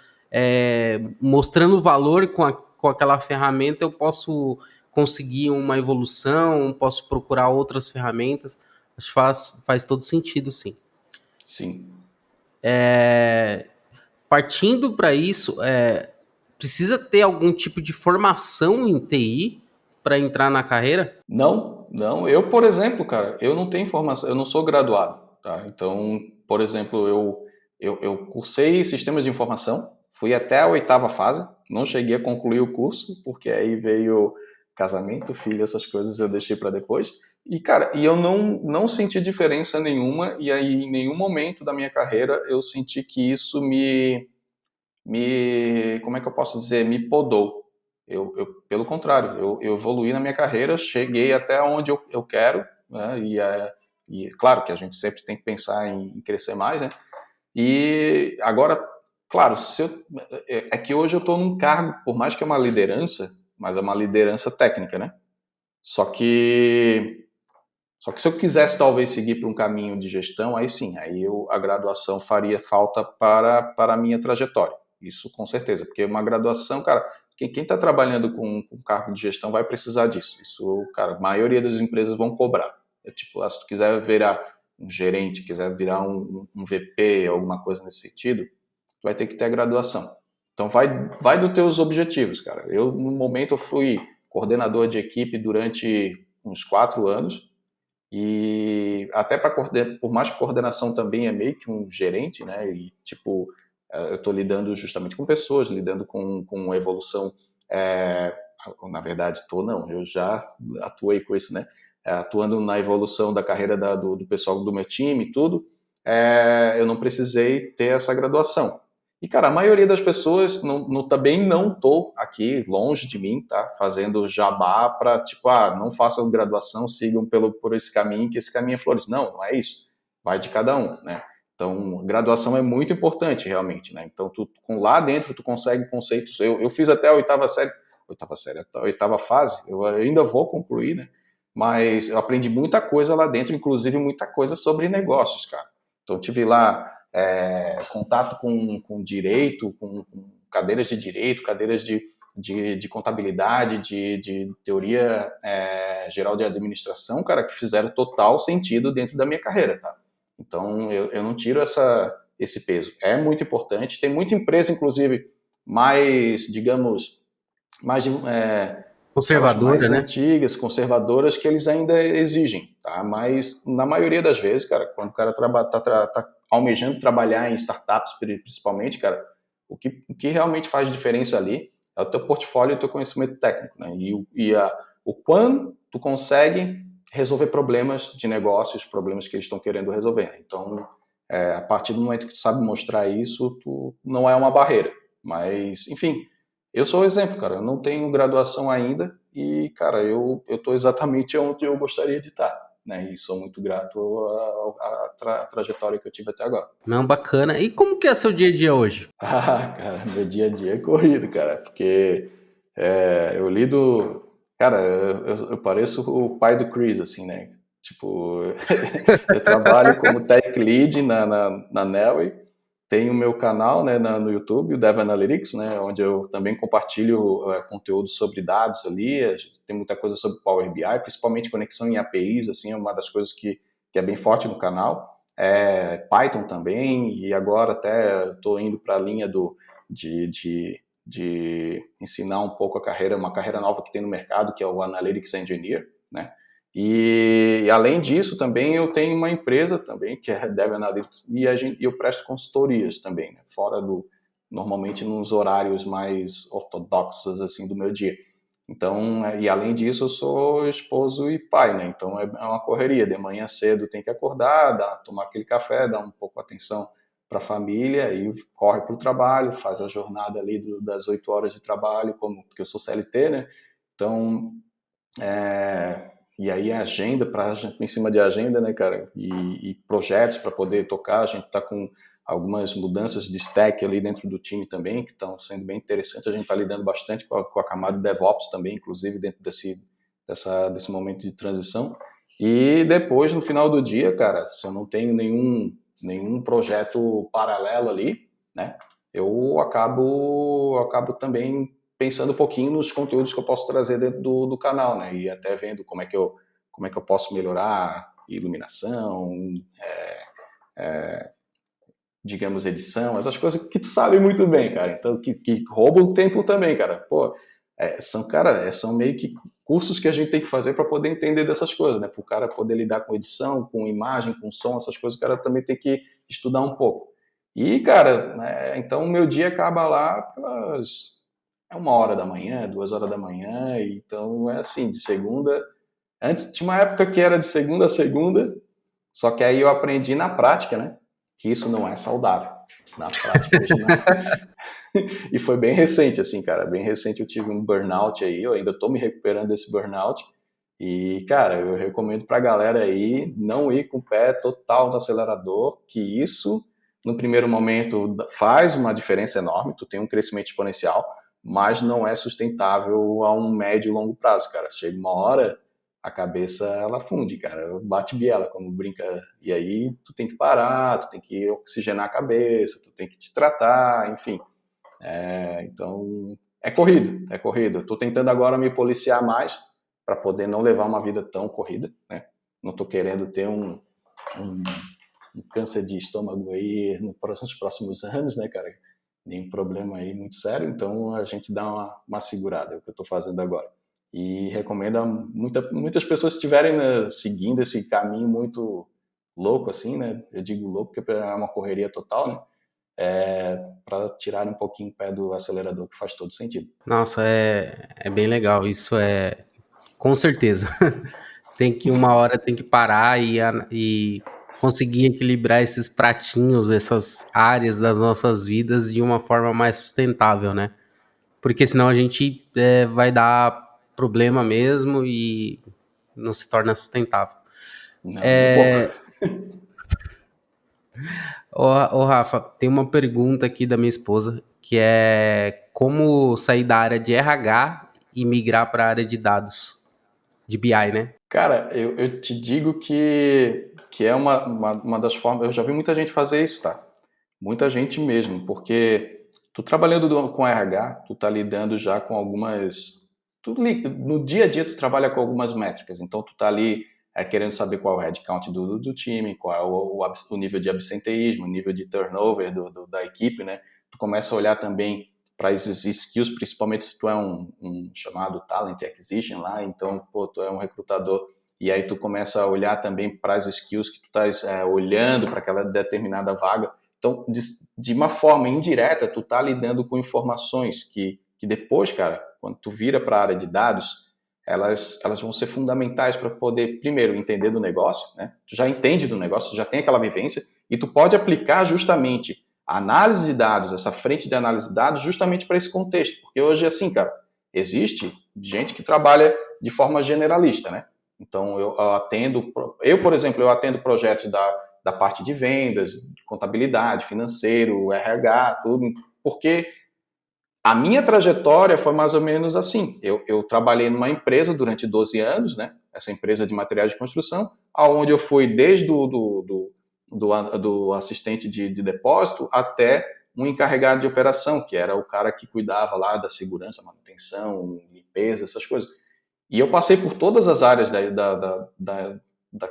mostrando valor com aquela ferramenta, eu posso conseguir uma evolução, posso procurar outras ferramentas. Acho que faz todo sentido, sim. Sim. Partindo para isso, precisa ter algum tipo de formação em TI para entrar na carreira? Não. Eu, por exemplo, cara, eu não tenho formação, eu não sou graduado, tá? Então, por exemplo, eu cursei sistemas de informação, fui até a 8ª fase, não cheguei a concluir o curso, porque aí veio casamento, filho, essas coisas eu deixei para depois. E, cara, eu não senti diferença nenhuma, e aí em nenhum momento da minha carreira eu senti que isso como é que eu posso dizer, me podou. Pelo contrário, eu evoluí na minha carreira, cheguei até onde eu quero, né? E claro que a gente sempre tem que pensar em crescer mais, né? E agora, claro, é que hoje eu estou num cargo, por mais que é uma liderança, mas é uma liderança técnica, né? Só que se eu quisesse talvez seguir por um caminho de gestão, aí sim, a graduação faria falta para a minha trajetória. Isso com certeza, porque uma graduação, cara, quem está trabalhando com cargo de gestão vai precisar disso. Isso, cara, a maioria das empresas vão cobrar. É tipo, se tu quiser virar um gerente, quiser virar um VP, alguma coisa nesse sentido, tu vai ter que ter a graduação. Então vai dos teus objetivos, cara. No momento, eu fui coordenador de equipe durante uns 4 anos, e até por mais que coordenação também é meio que um gerente, né? E tipo, eu estou lidando justamente com pessoas, lidando com evolução. Na verdade, eu já atuei com isso, né? Atuando na evolução da carreira do pessoal do meu time e tudo, eu não precisei ter essa graduação. E, cara, a maioria das pessoas também não tô aqui, longe de mim, tá? Fazendo jabá para, tipo, não façam graduação, sigam por esse caminho, que esse caminho é flores. Não é isso. Vai de cada um, né? Então, graduação é muito importante, realmente, né? Então, lá dentro, tu consegue conceitos. Eu fiz até a 8ª fase, eu ainda vou concluir, né? Mas eu aprendi muita coisa lá dentro, inclusive muita coisa sobre negócios, cara. Então, eu tive lá contato com direito, com cadeiras de direito, cadeiras de contabilidade, de teoria geral de administração, cara, que fizeram total sentido dentro da minha carreira, tá? Então, eu não tiro esse peso. É muito importante. Tem muita empresa, inclusive, mais, digamos, mais aquelas Conservadora, mais né? antigas, conservadoras, que eles ainda exigem, tá? Mas na maioria das vezes, cara, quando o cara tá almejando trabalhar em startups, principalmente, cara, o que realmente faz diferença ali é o teu portfólio e o teu conhecimento técnico, né? O quanto tu consegue resolver problemas de negócios, problemas que eles estão querendo resolver. Então, a partir do momento que tu sabe mostrar isso, tu não é uma barreira. Mas, enfim, eu sou o exemplo, cara. Eu não tenho graduação ainda e, cara, eu tô exatamente onde eu gostaria de estar, né? E sou muito grato à trajetória que eu tive até agora. Não, bacana. E como que é seu dia a dia hoje? Cara, meu dia a dia é corrido, cara, porque eu lido. Cara, eu pareço o pai do Chris, assim, né? Tipo, eu trabalho como tech lead na Nelway, tenho o meu canal, né, no YouTube, o Dev Analytics, né, onde eu também compartilho conteúdo sobre dados ali. A gente tem muita coisa sobre Power BI, principalmente conexão em APIs, assim, é uma das coisas que é bem forte no canal. Python também, e agora até estou indo para a linha de ensinar um pouco uma carreira nova que tem no mercado, que é o Analytics Engineer, né? E além disso, também eu tenho uma empresa também, que é a Dev Analytics, e eu presto consultorias também, né? Normalmente nos horários mais ortodoxos, assim, do meu dia. Então, e além disso, eu sou esposo e pai, né? Então é uma correria. De manhã cedo tem que acordar, tomar aquele café, dar um pouco de atenção para a família e corre para o trabalho, faz a jornada ali das 8 horas de trabalho, porque eu sou CLT, né? Então, E aí agenda em cima de agenda, né, cara? E projetos para poder tocar. A gente está com algumas mudanças de stack ali dentro do time também, que estão sendo bem interessantes. A gente está lidando bastante com a camada de DevOps também, inclusive dentro desse momento de transição. E depois, no final do dia, cara, se eu não tenho nenhum projeto paralelo ali, né, eu acabo também pensando um pouquinho nos conteúdos que eu posso trazer dentro do canal, né? E até vendo como é que eu posso melhorar iluminação, digamos, edição, essas coisas que tu sabe muito bem, cara. Então, que roubam tempo também, cara. Pô, são meio que cursos que a gente tem que fazer para poder entender dessas coisas, né? Para o cara poder lidar com edição, com imagem, com som, essas coisas, o cara também tem que estudar um pouco. E, cara, né, então o meu dia acaba lá pelas 1 hora da manhã, 2 horas da manhã, então é assim, de segunda. Antes tinha uma época que era de segunda a segunda, só que aí eu aprendi na prática, né? Que isso não é saudável. Na prática, hoje não. E foi bem recente, assim, cara. Bem recente eu tive um burnout aí, eu ainda tô me recuperando desse burnout. E, cara, eu recomendo pra galera aí não ir com o pé total no acelerador, que isso, no primeiro momento, faz uma diferença enorme, tu tem um crescimento exponencial, mas não é sustentável a um médio e longo prazo, cara. Chega uma hora, a cabeça, ela funde, cara. Bate biela, como brinca. E aí, tu tem que parar, tu tem que oxigenar a cabeça, tu tem que te tratar, enfim. Então, é corrido, é corrido. Estou tentando agora me policiar mais para poder não levar uma vida tão corrida, né? Não estou querendo ter um câncer de estômago aí nos próximos anos, né, cara? Nenhum problema aí muito sério, então a gente dá uma segurada, é o que eu estou fazendo agora. E recomendo a muitas pessoas que estiverem, né, seguindo esse caminho muito louco, assim, né? Eu digo louco porque é uma correria total, né? Para tirar um pouquinho o pé do acelerador, que faz todo sentido. Nossa, é bem legal. Isso é com certeza. Uma hora tem que parar e conseguir equilibrar esses pratinhos, essas áreas das nossas vidas de uma forma mais sustentável, né? Porque senão a gente vai dar problema mesmo e não se torna sustentável. Não, nem um pouco. Ô Rafa, tem uma pergunta aqui da minha esposa, que é como sair da área de RH e migrar para a área de dados, de BI, né? Cara, eu te digo que é uma das formas. Eu já vi muita gente fazer isso, tá? Muita gente mesmo, porque tu trabalhando com RH, tu tá lidando já com algumas. No dia a dia tu trabalha com algumas métricas, então tu tá ali querendo saber qual é o headcount do time, qual é o nível de absenteísmo, o nível de turnover da equipe, né? Tu começa a olhar também para esses skills, principalmente se tu é um chamado Talent Acquisition lá, então, pô, tu é um recrutador, e aí tu começa a olhar também para as skills que tu estás olhando para aquela determinada vaga. Então, de uma forma indireta, tu tá lidando com informações que depois, cara, quando tu vira para a área de dados, elas vão ser fundamentais para poder, primeiro, entender do negócio, né? Tu já entende do negócio, tu já tem aquela vivência, e tu pode aplicar justamente a análise de dados, essa frente de análise de dados, justamente para esse contexto. Porque hoje, assim, cara, existe gente que trabalha de forma generalista, né? Então, por exemplo, eu atendo projetos da parte de vendas, de contabilidade, financeiro, RH, tudo, porque a minha trajetória foi mais ou menos assim. Eu trabalhei numa empresa durante 12 anos, né? Essa empresa de materiais de construção, aonde eu fui desde do assistente de depósito até um encarregado de operação, que era o cara que cuidava lá da segurança, manutenção, limpeza, essas coisas. E eu passei por todas as áreas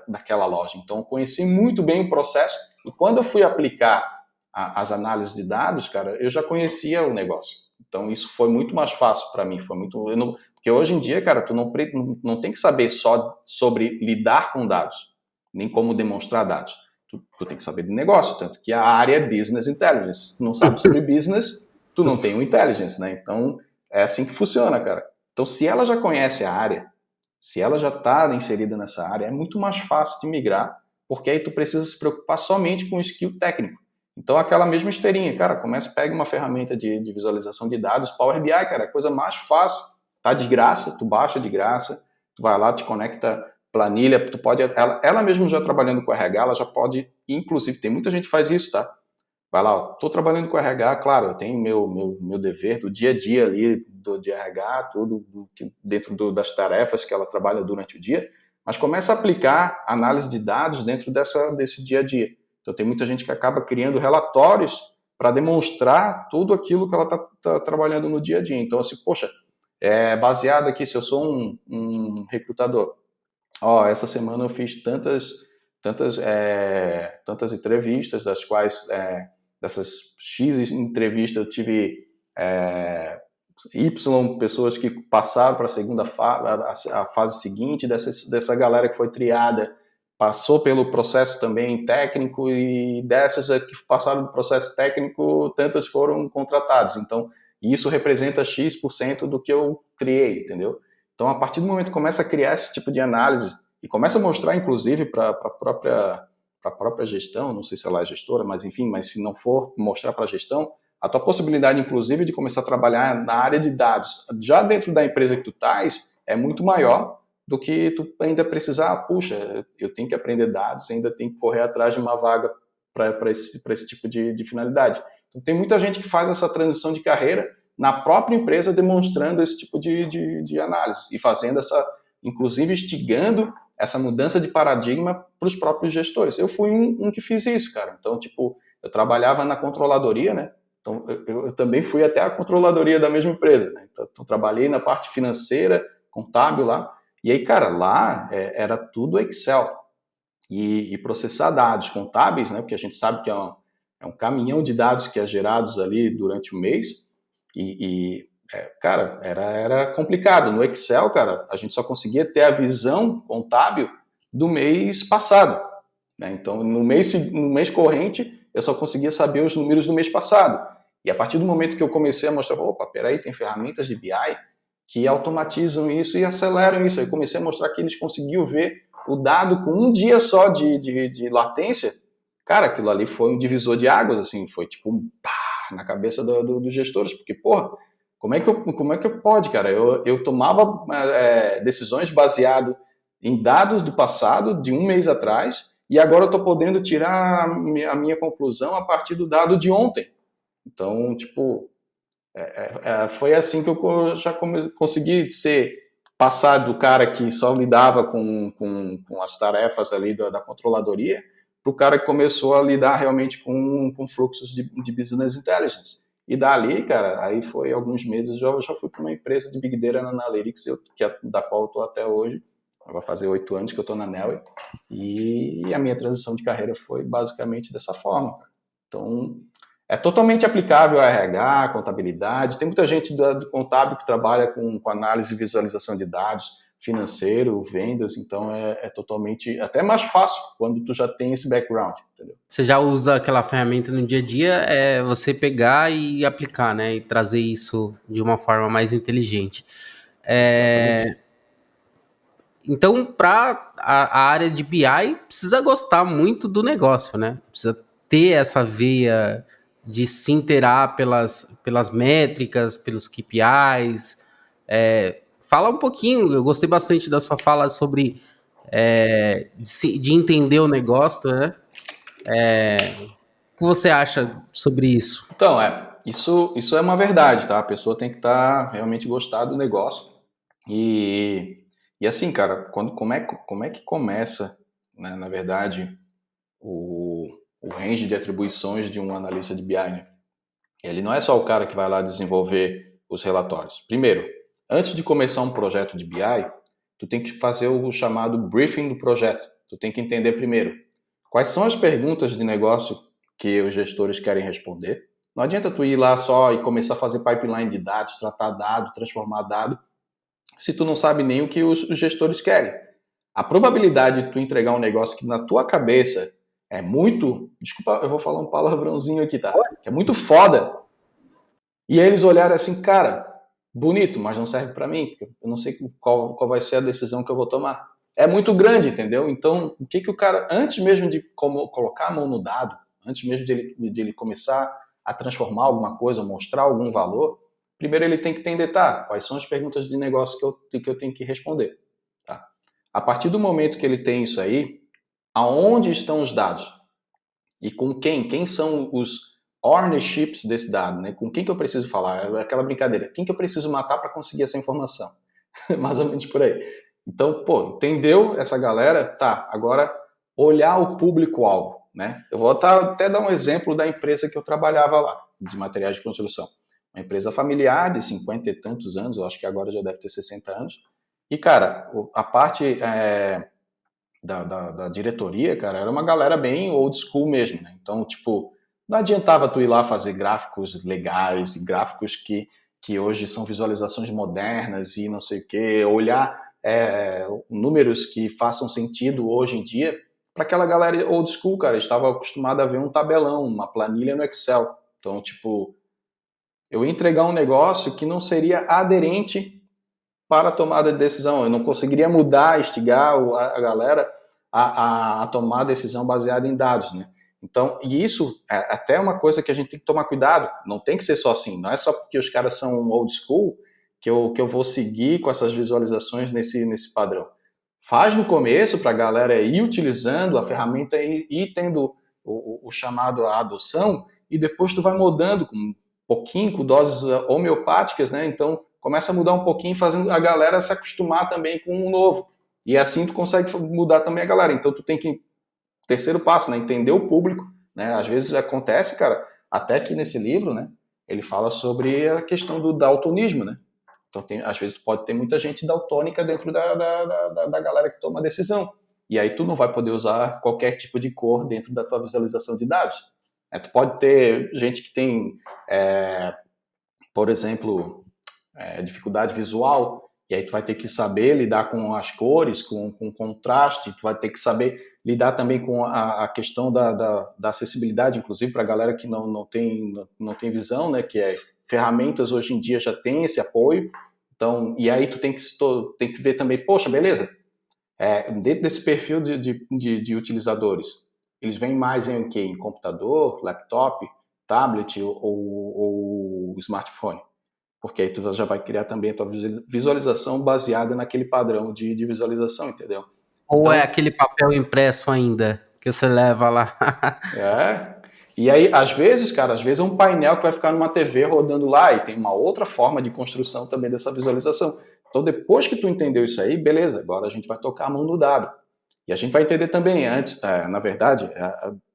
daquela loja. Então, eu conheci muito bem o processo. E quando eu fui aplicar as análises de dados, cara, eu já conhecia o negócio. Então, isso foi muito mais fácil para mim. Porque hoje em dia, cara, tu não tem que saber só sobre lidar com dados, nem como demonstrar dados. Tu tem que saber de negócio, tanto que a área é Business Intelligence. Tu não sabe sobre business, tu não tem o Intelligence, né? Então, é assim que funciona, cara. Então, se ela já conhece a área, se ela já está inserida nessa área, é muito mais fácil de migrar, porque aí tu precisa se preocupar somente com o skill técnico. Então, aquela mesma esteirinha, cara, pega uma ferramenta de visualização de dados, Power BI, cara, é a coisa mais fácil, tá de graça, tu baixa de graça, tu vai lá, te conecta planilha, tu pode, ela mesmo já trabalhando com RH, ela já pode, inclusive, tem muita gente que faz isso, tá? Vai lá, ó, tô trabalhando com RH, claro, eu tenho meu dever do dia a dia ali, de RH, tudo dentro das tarefas que ela trabalha durante o dia, mas começa a aplicar análise de dados dentro desse dia a dia. Então tem muita gente que acaba criando relatórios para demonstrar tudo aquilo que ela está trabalhando no dia a dia. Então, assim, poxa, baseado aqui, se eu sou um recrutador, ó, essa semana eu fiz tantas entrevistas, das quais, dessas X entrevistas, eu tive Y pessoas que passaram para a segunda fase, a fase seguinte, dessa galera que foi triada, passou pelo processo também técnico, e dessas que passaram do processo técnico, tantas foram contratadas. Então, isso representa X% do que eu triei, entendeu? Então, a partir do momento que começa a criar esse tipo de análise e começa a mostrar, inclusive, para a própria gestão, não sei se ela é gestora, mas enfim, mas se não for mostrar para a gestão, a tua possibilidade, inclusive, de começar a trabalhar na área de dados, já dentro da empresa que tu estás, é muito maior do que tu ainda precisar, puxa, eu tenho que aprender dados, ainda tenho que correr atrás de uma vaga para esse tipo de finalidade. Então, tem muita gente que faz essa transição de carreira na própria empresa, demonstrando esse tipo de análise e fazendo inclusive instigando essa mudança de paradigma para os próprios gestores. Eu fui um que fiz isso, cara. Então, tipo, eu trabalhava na controladoria, né? Então, eu também fui até a controladoria da mesma empresa, né? Então, trabalhei na parte financeira, contábil lá. E aí, cara, lá era tudo Excel. E processar dados contábeis, né? Porque a gente sabe que é um caminhão de dados que é gerados ali durante o mês. Cara, era complicado. No Excel, cara, a gente só conseguia ter a visão contábil do mês passado, né? Então, no mês corrente, eu só conseguia saber os números do mês passado. E a partir do momento que eu comecei a mostrar, opa, peraí, tem ferramentas de BI que automatizam isso e aceleram isso. Aí comecei a mostrar que eles conseguiam ver o dado com um dia só de latência. Cara, aquilo ali foi um divisor de águas, assim, foi tipo um pá na cabeça dos gestores, porque, porra, como é que pode, cara? Eu tomava decisões baseado em dados do passado, de um mês atrás, e agora eu estou podendo tirar a minha conclusão a partir do dado de ontem. Então, tipo, foi assim que eu já consegui passar do cara que só lidava com as tarefas ali da controladoria para o cara que começou a lidar realmente com fluxos de business intelligence. E dali, cara, aí foi alguns meses, eu já fui para uma empresa de Big Data Analytics, da qual eu estou até hoje. Vai fazer 8 anos que eu estou na Nelly. E a minha transição de carreira foi basicamente dessa forma. Então, é totalmente aplicável a RH, contabilidade. Tem muita gente do contábil que trabalha com análise e visualização de dados, financeiro, vendas, então é totalmente, até mais fácil quando tu já tem esse background, entendeu? Você já usa aquela ferramenta no dia a dia, é você pegar e aplicar, né? E trazer isso de uma forma mais inteligente. Exatamente. Então, para a área de BI, precisa gostar muito do negócio, né? Precisa ter essa veia de se inteirar pelas métricas, pelos KPIs. Fala um pouquinho, eu gostei bastante da sua fala sobre de entender o negócio, né? O que você acha sobre isso? Então, isso é uma verdade, tá? A pessoa tem que estar realmente gostar do negócio. E assim, cara, como é que começa, né, na verdade, o range de atribuições de um analista de BI, né? Ele não é só o cara que vai lá desenvolver os relatórios. Primeiro, antes de começar um projeto de BI, tu tem que fazer o chamado briefing do projeto. Tu tem que entender primeiro quais são as perguntas de negócio que os gestores querem responder. Não adianta tu ir lá só e começar a fazer pipeline de dados, tratar dado, transformar dado, se tu não sabe nem o que os gestores querem. A probabilidade de tu entregar um negócio que na tua cabeça é muito... Desculpa, eu vou falar um palavrãozinho aqui, tá? Que é muito foda. E eles olharam assim, cara, bonito, mas não serve para mim, porque eu não sei qual vai ser a decisão que eu vou tomar. É muito grande, entendeu? Então, o que o cara, antes mesmo de colocar a mão no dado, antes mesmo de ele começar a transformar alguma coisa, mostrar algum valor, primeiro ele tem que entender, tá, quais são as perguntas de negócio que eu tenho que responder. Tá? A partir do momento que ele tem isso aí, aonde estão os dados? E com quem? Quem são os ownerships desse dado, né? Com quem que eu preciso falar? É aquela brincadeira. Quem que eu preciso matar para conseguir essa informação? Mais ou menos por aí. Então, pô, entendeu essa galera? Tá, agora olhar o público-alvo, né? Eu vou até dar um exemplo da empresa que eu trabalhava lá, de materiais de construção. Uma empresa familiar de 50 e tantos anos, eu acho que agora já deve ter 60 anos. E, cara, a parte da diretoria, cara, era uma galera bem old school mesmo, né? Então, tipo, não adiantava tu ir lá fazer gráficos legais e gráficos que hoje são visualizações modernas e não sei o quê, olhar números que façam sentido hoje em dia. Para aquela galera old school, cara, estava acostumada a ver um tabelão, uma planilha no Excel. Então, tipo, eu ia entregar um negócio que não seria aderente para a tomada de decisão. Eu não conseguiria mudar, instigar a galera a tomar a decisão baseada em dados, né? Então, e isso é até uma coisa que a gente tem que tomar cuidado. Não tem que ser só assim. Não é só porque os caras são old school que eu vou seguir com essas visualizações nesse padrão. Faz no começo para a galera ir utilizando a ferramenta e tendo o chamado a adoção, e depois tu vai mudando com um pouquinho, com doses homeopáticas, né? Então, começa a mudar um pouquinho, fazendo a galera se acostumar também com o novo. E assim tu consegue mudar também a galera. Então tu tem que, terceiro passo, né, entender o público, né? Às vezes acontece, cara, até que nesse livro, né, ele fala sobre a questão do daltonismo, né? Então às vezes tu pode ter muita gente daltônica dentro da galera que toma a decisão. E aí tu não vai poder usar qualquer tipo de cor dentro da tua visualização de dados. Tu pode ter gente que tem, por exemplo, dificuldade visual, e aí tu vai ter que saber lidar com as cores, com contraste, tu vai ter que saber lidar também com a questão da acessibilidade, inclusive para a galera que não tem visão, né, que ferramentas hoje em dia já tem esse apoio. Então, e aí tu tem que ver também, poxa, beleza, dentro desse perfil de utilizadores, eles vêm mais em quê? Em computador, laptop, tablet ou smartphone? Porque aí tu já vai criar também a tua visualização baseada naquele padrão de visualização, entendeu? Ou Então, é aquele papel impresso ainda, que você leva lá? E aí, às vezes, cara, é um painel que vai ficar numa TV rodando lá e tem uma outra forma de construção também dessa visualização. Então, depois que tu entendeu isso aí, beleza, agora a gente vai tocar a mão no dado. E a gente vai entender também antes, na verdade,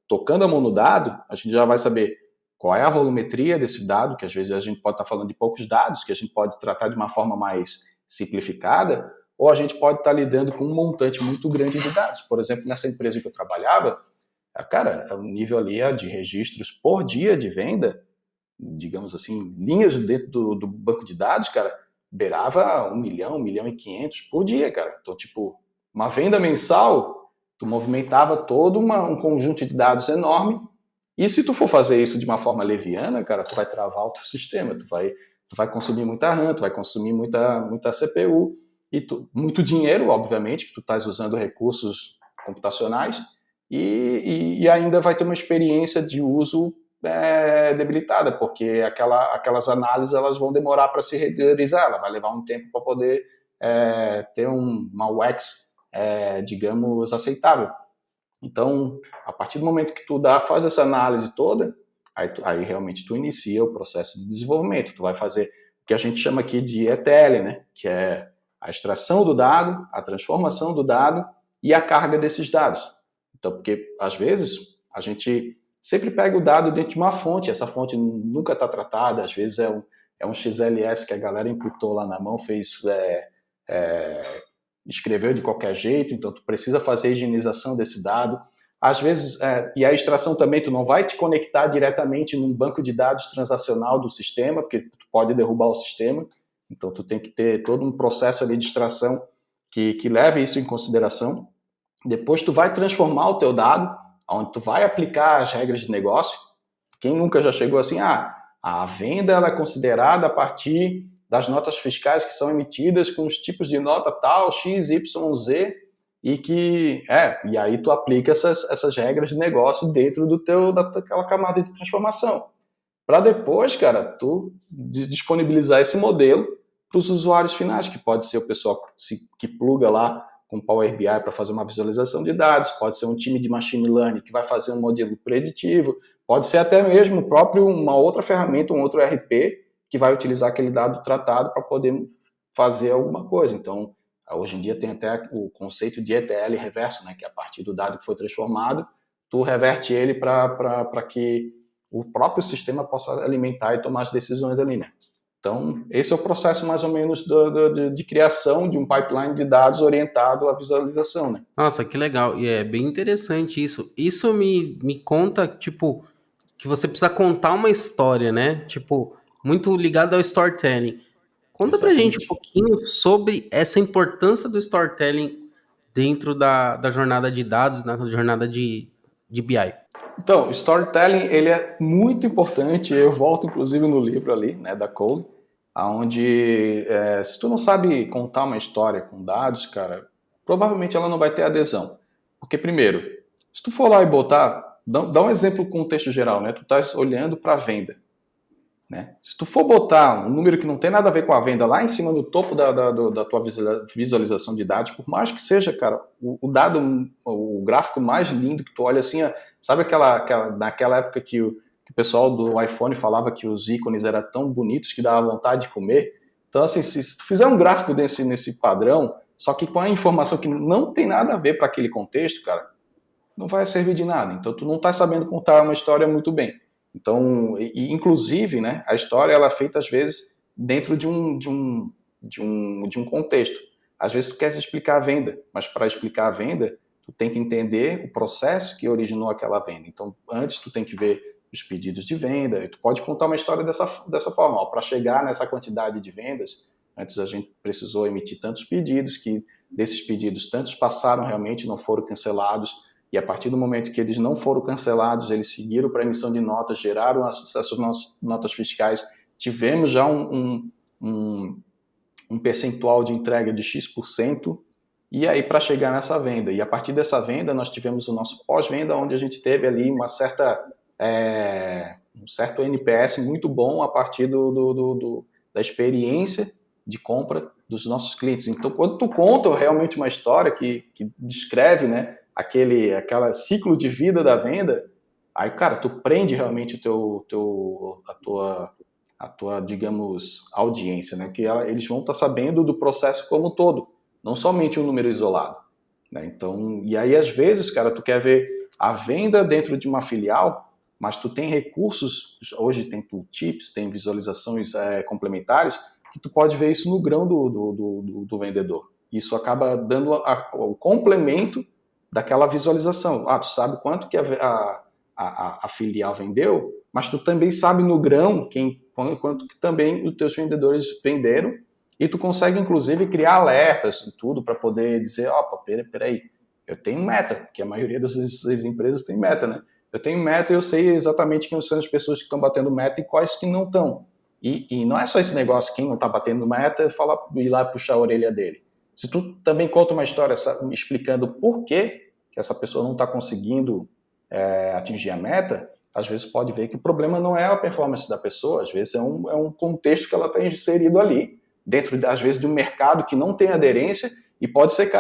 tocando a mão no dado, a gente já vai saber qual é a volumetria desse dado, que às vezes a gente pode estar falando de poucos dados, que a gente pode tratar de uma forma mais simplificada, ou a gente pode estar lidando com um montante muito grande de dados. Por exemplo, nessa empresa que eu trabalhava, cara, o nível ali de registros por dia de venda, digamos assim, linhas dentro do banco de dados, cara, beirava 1 milhão e 500 por dia, cara. Então, tipo, uma venda mensal, tu movimentava todo um conjunto de dados enorme. E se tu for fazer isso de uma forma leviana, cara, tu vai travar o teu sistema, tu vai consumir muita RAM, tu vai consumir muita CPU, e muito dinheiro, obviamente, que tu estás usando recursos computacionais, e ainda vai ter uma experiência de uso debilitada, porque aquelas análises elas vão demorar para se renderizar, ela vai levar um tempo para poder ter uma UX, digamos, aceitável. Então, a partir do momento que tu faz essa análise toda, aí realmente tu inicia o processo de desenvolvimento. Tu vai fazer o que a gente chama aqui de ETL, né? Que é a extração do dado, a transformação do dado e a carga desses dados. Então, porque às vezes a gente sempre pega o dado dentro de uma fonte, essa fonte nunca está tratada, às vezes é um XLS que a galera imputou lá na mão, escreveu de qualquer jeito, então tu precisa fazer a higienização desse dado. Às vezes, e a extração também, tu não vai te conectar diretamente num banco de dados transacional do sistema, porque tu pode derrubar o sistema, então tu tem que ter todo um processo ali de extração que leve isso em consideração. Depois tu vai transformar o teu dado, onde tu vai aplicar as regras de negócio. Quem nunca já chegou assim, a venda ela é considerada a partir das notas fiscais que são emitidas com os tipos de nota tal, X, Y, Z, e aí tu aplica essas regras de negócio dentro daquela camada de transformação. Para depois, cara, tu disponibilizar esse modelo para os usuários finais, que pode ser o pessoal que pluga lá com Power BI para fazer uma visualização de dados, pode ser um time de machine learning que vai fazer um modelo preditivo, pode ser até mesmo uma outra ferramenta, um outro ERP que vai utilizar aquele dado tratado para poder fazer alguma coisa. Então, hoje em dia tem até o conceito de ETL reverso, né, que é a partir do dado que foi transformado, tu reverte ele para que o próprio sistema possa alimentar e tomar as decisões ali, né? Então, esse é o processo mais ou menos de criação de um pipeline de dados orientado à visualização, né? Nossa, que legal. E é bem interessante isso. Isso me conta, tipo, que você precisa contar uma história, né? Tipo, muito ligado ao storytelling. Conta pra gente um Exatamente. pouquinho sobre essa importância do storytelling dentro da jornada de dados, na jornada de BI. Então, o storytelling, ele é muito importante, eu volto inclusive no livro ali, né, da Cole, onde se tu não sabe contar uma história com dados, cara, provavelmente ela não vai ter adesão. Porque, primeiro, se tu for lá e botar, dá um exemplo com o texto geral, né, tu estás olhando para a venda, né? Se tu for botar um número que não tem nada a ver com a venda lá em cima do topo da tua visualização de dados, por mais que seja, cara, o dado, o gráfico mais lindo que tu olha assim, sabe naquela época que o pessoal do iPhone falava que os ícones eram tão bonitos que dava vontade de comer? Então, assim, se tu fizer um gráfico nesse padrão, só que com a informação que não tem nada a ver para aquele contexto, cara, não vai servir de nada. Então, tu não está sabendo contar uma história muito bem. Então, inclusive, né, a história ela é feita às vezes dentro de um contexto. Às vezes tu quer explicar a venda, mas para explicar a venda, tu tem que entender o processo que originou aquela venda. Então, antes tu tem que ver os pedidos de venda, e tu pode contar uma história dessa forma. Para chegar nessa quantidade de vendas, antes a gente precisou emitir tantos pedidos, que desses pedidos tantos passaram realmente, não foram cancelados, e a partir do momento que eles não foram cancelados, eles seguiram para a emissão de notas, geraram essas notas fiscais, tivemos já um percentual de entrega de X%, e aí para chegar nessa venda. E a partir dessa venda, nós tivemos o nosso pós-venda, onde a gente teve ali um certo NPS muito bom a partir da experiência de compra dos nossos clientes. Então, quando tu conta realmente uma história que descreve, né, aquele ciclo de vida da venda, aí, cara, tu prende realmente a tua, digamos, audiência, né? Que eles vão estar sabendo do processo como um todo, não somente um número isolado, né? Então, e aí, às vezes, cara, tu quer ver a venda dentro de uma filial, mas tu tem recursos, hoje tem tooltips, tem visualizações complementares, que tu pode ver isso no grão do vendedor. Isso acaba dando o complemento daquela visualização. Tu sabe quanto que a filial vendeu, mas tu também sabe no grão quanto que também os teus vendedores venderam, e tu consegue, inclusive, criar alertas e tudo para poder dizer, opa, peraí, eu tenho meta, porque a maioria das empresas tem meta, né? Eu tenho meta e eu sei exatamente quem são as pessoas que estão batendo meta e quais que não estão. E não é só esse negócio, quem não está batendo meta, ir lá puxar a orelha dele. Se tu também conta uma história explicando por que essa pessoa não está conseguindo atingir a meta, às vezes pode ver que o problema não é a performance da pessoa, às vezes é um contexto que ela está inserido ali, dentro, às vezes, de um mercado que não tem aderência, e pode ser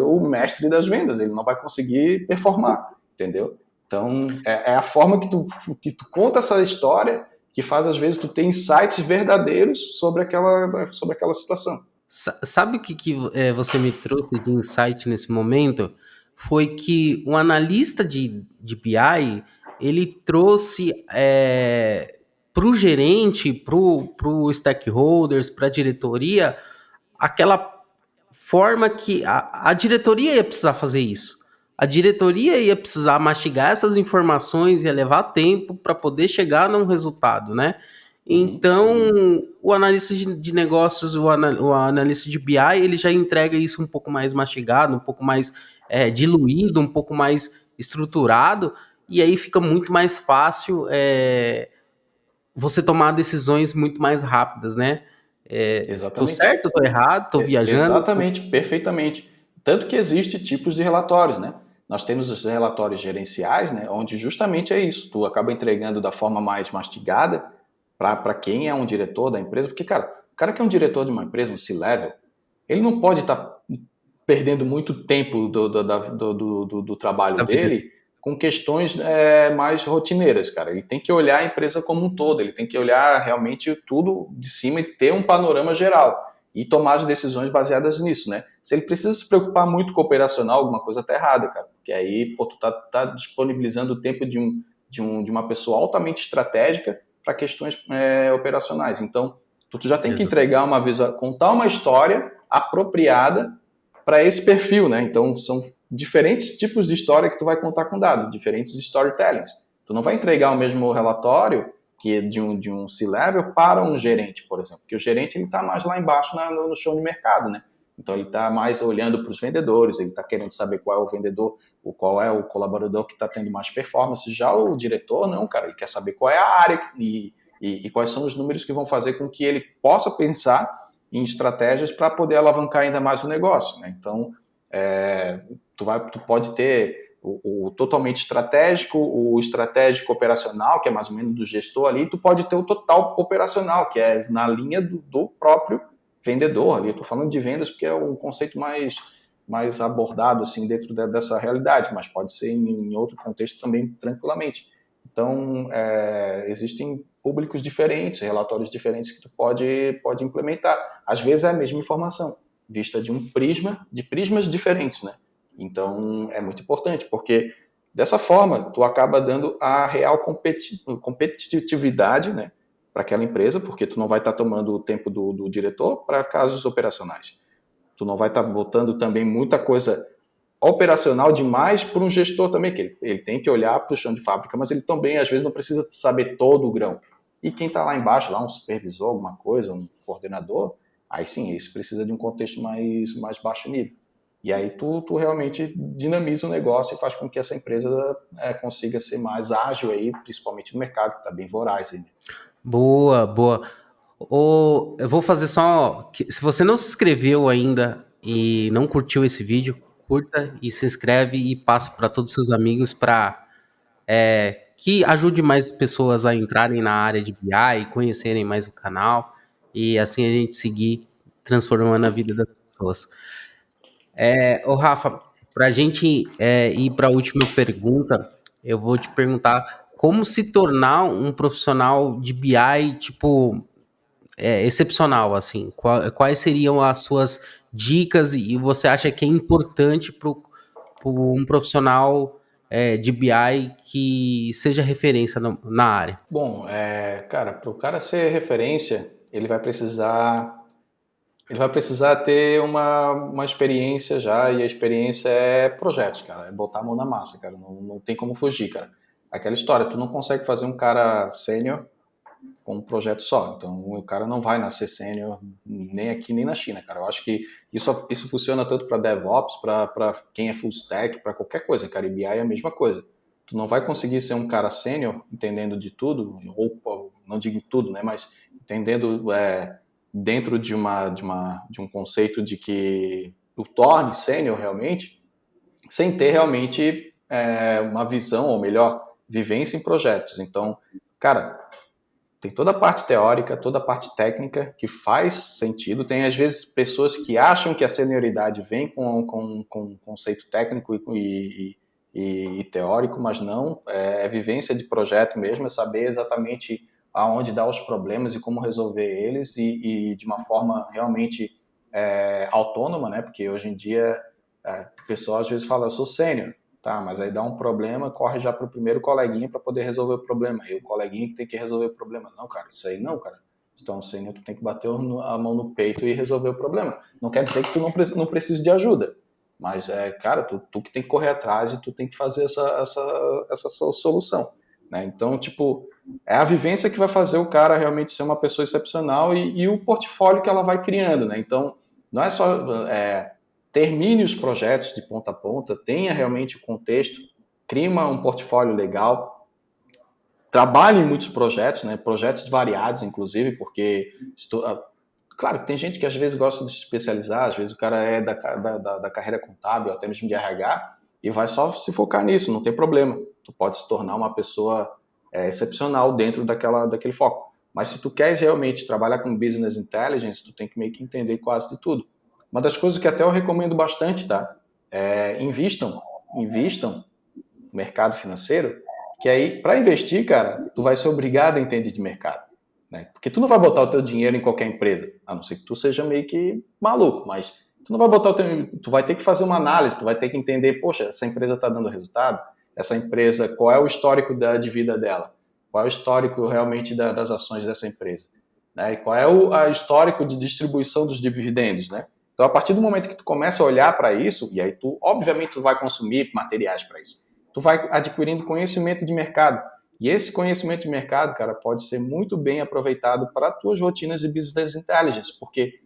o mestre das vendas, ele não vai conseguir performar, entendeu? Então, é a forma que tu conta essa história que faz, às vezes, tu ter insights verdadeiros sobre aquela situação. Sabe o que você me trouxe de insight nesse momento? Foi que um analista de BI, ele trouxe para o gerente, para o stakeholders, para a diretoria, aquela forma que a diretoria ia precisar fazer isso. A diretoria ia precisar mastigar essas informações, ia levar tempo para poder chegar num resultado, né? Então, o analista de negócios, o analista de BI, ele já entrega isso um pouco mais mastigado, um pouco mais diluído, um pouco mais estruturado, e aí fica muito mais fácil você tomar decisões muito mais rápidas, né? Tô Exatamente. certo, tô errado, tô viajando? Exatamente, perfeitamente. Tanto que existe tipos de relatórios, né? Nós temos os relatórios gerenciais, né, onde justamente é isso. Tu acaba entregando da forma mais mastigada para quem é um diretor da empresa. Porque, cara, o cara que é um diretor de uma empresa, um C-level, ele não pode estar perdendo muito tempo do trabalho Da vida. dele com questões mais rotineiras, cara. Ele tem que olhar a empresa como um todo, ele tem que olhar realmente tudo de cima e ter um panorama geral e tomar as decisões baseadas nisso, né? Se ele precisa se preocupar muito com o operacional, alguma coisa tá errada, cara. Porque aí, pô, tu tá disponibilizando o tempo de uma pessoa altamente estratégica para questões operacionais. Então, tu já tem que Exato. entregar uma visão, contar uma história apropriada para esse perfil, né? Então, são diferentes tipos de história que tu vai contar com dados, diferentes storytellings. Tu não vai entregar o mesmo relatório que é de um C-level para um gerente, por exemplo, porque o gerente ele está mais lá embaixo no chão de mercado, né? Então ele está mais olhando para os vendedores, ele está querendo saber qual é o vendedor, qual é o colaborador que está tendo mais performance. Já o diretor, não, cara, ele quer saber qual é a área e quais são os números que vão fazer com que ele possa pensar em estratégias para poder alavancar ainda mais o negócio, né? Então, tu pode ter o totalmente estratégico, o estratégico operacional, que é mais ou menos do gestor ali, e tu pode ter o total operacional, que é na linha do próprio vendedor ali. Eu estou falando de vendas porque é um conceito mais abordado assim dentro dessa realidade, mas pode ser em outro contexto também tranquilamente. Então, existem públicos diferentes, relatórios diferentes que tu pode implementar. Às vezes é a mesma informação, vista de prismas diferentes, né? Então, é muito importante, porque dessa forma, tu acaba dando a real competitividade, né, para aquela empresa, porque tu não vai estar tomando o tempo do diretor para casos operacionais. Tu não vai estar botando também muita coisa operacional demais para um gestor também, que ele tem que olhar para o chão de fábrica, mas ele também, às vezes, não precisa saber todo o grão. E quem está lá embaixo, lá um supervisor, alguma coisa, um coordenador, aí sim, esse precisa de um contexto mais baixo nível. E aí tu realmente dinamiza o negócio e faz com que essa empresa consiga ser mais ágil aí, principalmente no mercado, que está bem voraz aí. Boa, boa. Eu vou fazer só. Se você não se inscreveu ainda e não curtiu esse vídeo, curta e se inscreve e passe para todos os seus amigos para que ajude mais pessoas a entrarem na área de BI e conhecerem mais o canal e assim a gente seguir transformando a vida das pessoas. Ô Rafa, para a gente ir para a última pergunta, eu vou te perguntar como se tornar um profissional de BI, tipo, excepcional, assim. Quais seriam as suas dicas e você acha que é importante para um profissional de BI que seja referência na área? Bom, cara, para o cara ser referência, ele vai precisar ter uma experiência já, e a experiência é projetos, cara, é botar a mão na massa, cara, não tem como fugir, cara. Aquela história, tu não consegue fazer um cara sênior com um projeto só, então o cara não vai nascer sênior nem aqui nem na China, cara. Eu acho que isso funciona tanto para DevOps, para quem é full stack, para qualquer coisa, cara, e BI é a mesma coisa. Tu não vai conseguir ser um cara sênior entendendo de tudo, ou não digo tudo, né, mas entendendo dentro de um conceito de que o torne sênior realmente, sem ter realmente uma visão, ou melhor, vivência em projetos. Então, cara, tem toda a parte teórica, toda a parte técnica que faz sentido. Tem, às vezes, pessoas que acham que a senioridade vem com conceito técnico e teórico, mas não. É vivência de projeto mesmo, é saber exatamente aonde dar os problemas e como resolver eles e de uma forma realmente autônoma, né? Porque hoje em dia o pessoal às vezes fala, eu sou sênior. Tá, mas aí dá um problema, corre já para o primeiro coleguinha para poder resolver o problema. E o coleguinha que tem que resolver o problema. Não, cara, isso aí não, cara. Se tu é um sênior, tu tem que bater a mão no peito e resolver o problema. Não quer dizer que tu não precise de ajuda. Mas, cara, tu que tem que correr atrás e tu tem que fazer essa solução. Né? Então, tipo, é a vivência que vai fazer o cara realmente ser uma pessoa excepcional e o portfólio que ela vai criando. Né? Então, não é só termine os projetos de ponta a ponta, tenha realmente o contexto, crie um portfólio legal, trabalhe em muitos projetos, né, projetos variados, inclusive, porque, claro, tem gente que às vezes gosta de se especializar, às vezes o cara é da carreira contábil, até mesmo de RH, e vai só se focar nisso, não tem problema. Tu pode se tornar uma pessoa excepcional dentro daquele foco. Mas se tu quer realmente trabalhar com business intelligence, tu tem que meio que entender quase de tudo. Uma das coisas que até eu recomendo bastante, tá? Invistam no mercado financeiro, que aí, para investir, cara, tu vai ser obrigado a entender de mercado, né? Porque tu não vai botar o teu dinheiro em qualquer empresa, a não ser que tu seja meio que maluco, mas tu não vai botar tu vai ter que fazer uma análise, tu vai ter que entender, poxa, essa empresa está dando resultado, essa empresa, qual é o histórico de vida dela, qual é o histórico realmente das ações dessa empresa, né? E qual é o histórico de distribuição dos dividendos, né? Então, a partir do momento que tu começa a olhar para isso, e aí tu, obviamente, tu vai consumir materiais para isso, tu vai adquirindo conhecimento de mercado. E esse conhecimento de mercado, cara, pode ser muito bem aproveitado para tuas rotinas de business intelligence, porque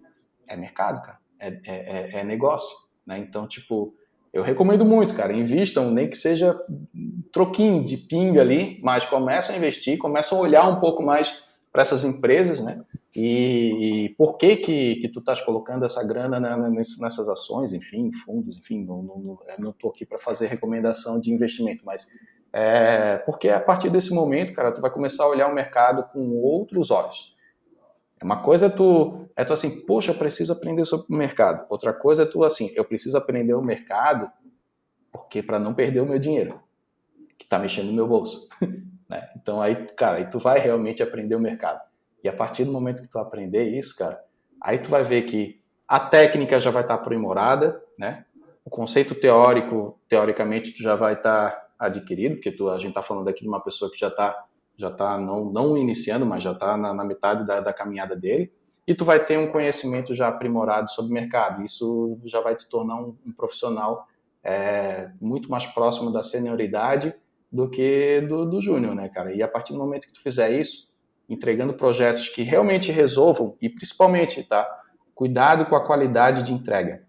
é mercado, cara, é negócio, né? Então, tipo, eu recomendo muito, cara, invistam, nem que seja troquinho de pinga ali, mas começam a investir, começam a olhar um pouco mais para essas empresas, né? E por que tu estás colocando essa grana nessas ações, enfim, fundos, enfim, não estou aqui para fazer recomendação de investimento, mas porque a partir desse momento, cara, tu vai começar a olhar o mercado com outros olhos. Uma coisa é tu assim, poxa, eu preciso aprender sobre o mercado. Outra coisa é tu assim, eu preciso aprender o mercado porque para não perder o meu dinheiro, que está mexendo no meu bolso. Né? Então aí, cara, aí tu vai realmente aprender o mercado. E a partir do momento que tu aprender isso, cara, aí tu vai ver que a técnica já vai estar aprimorada, né? O conceito teórico, teoricamente, tu já vai estar adquirido, porque a gente está falando aqui de uma pessoa que já tá não iniciando, mas já está na metade da caminhada dele, e tu vai ter um conhecimento já aprimorado sobre o mercado. Isso já vai te tornar um profissional muito mais próximo da senioridade do que do júnior, né, cara? E a partir do momento que tu fizer isso, entregando projetos que realmente resolvam, e principalmente, tá? Cuidado com a qualidade de entrega.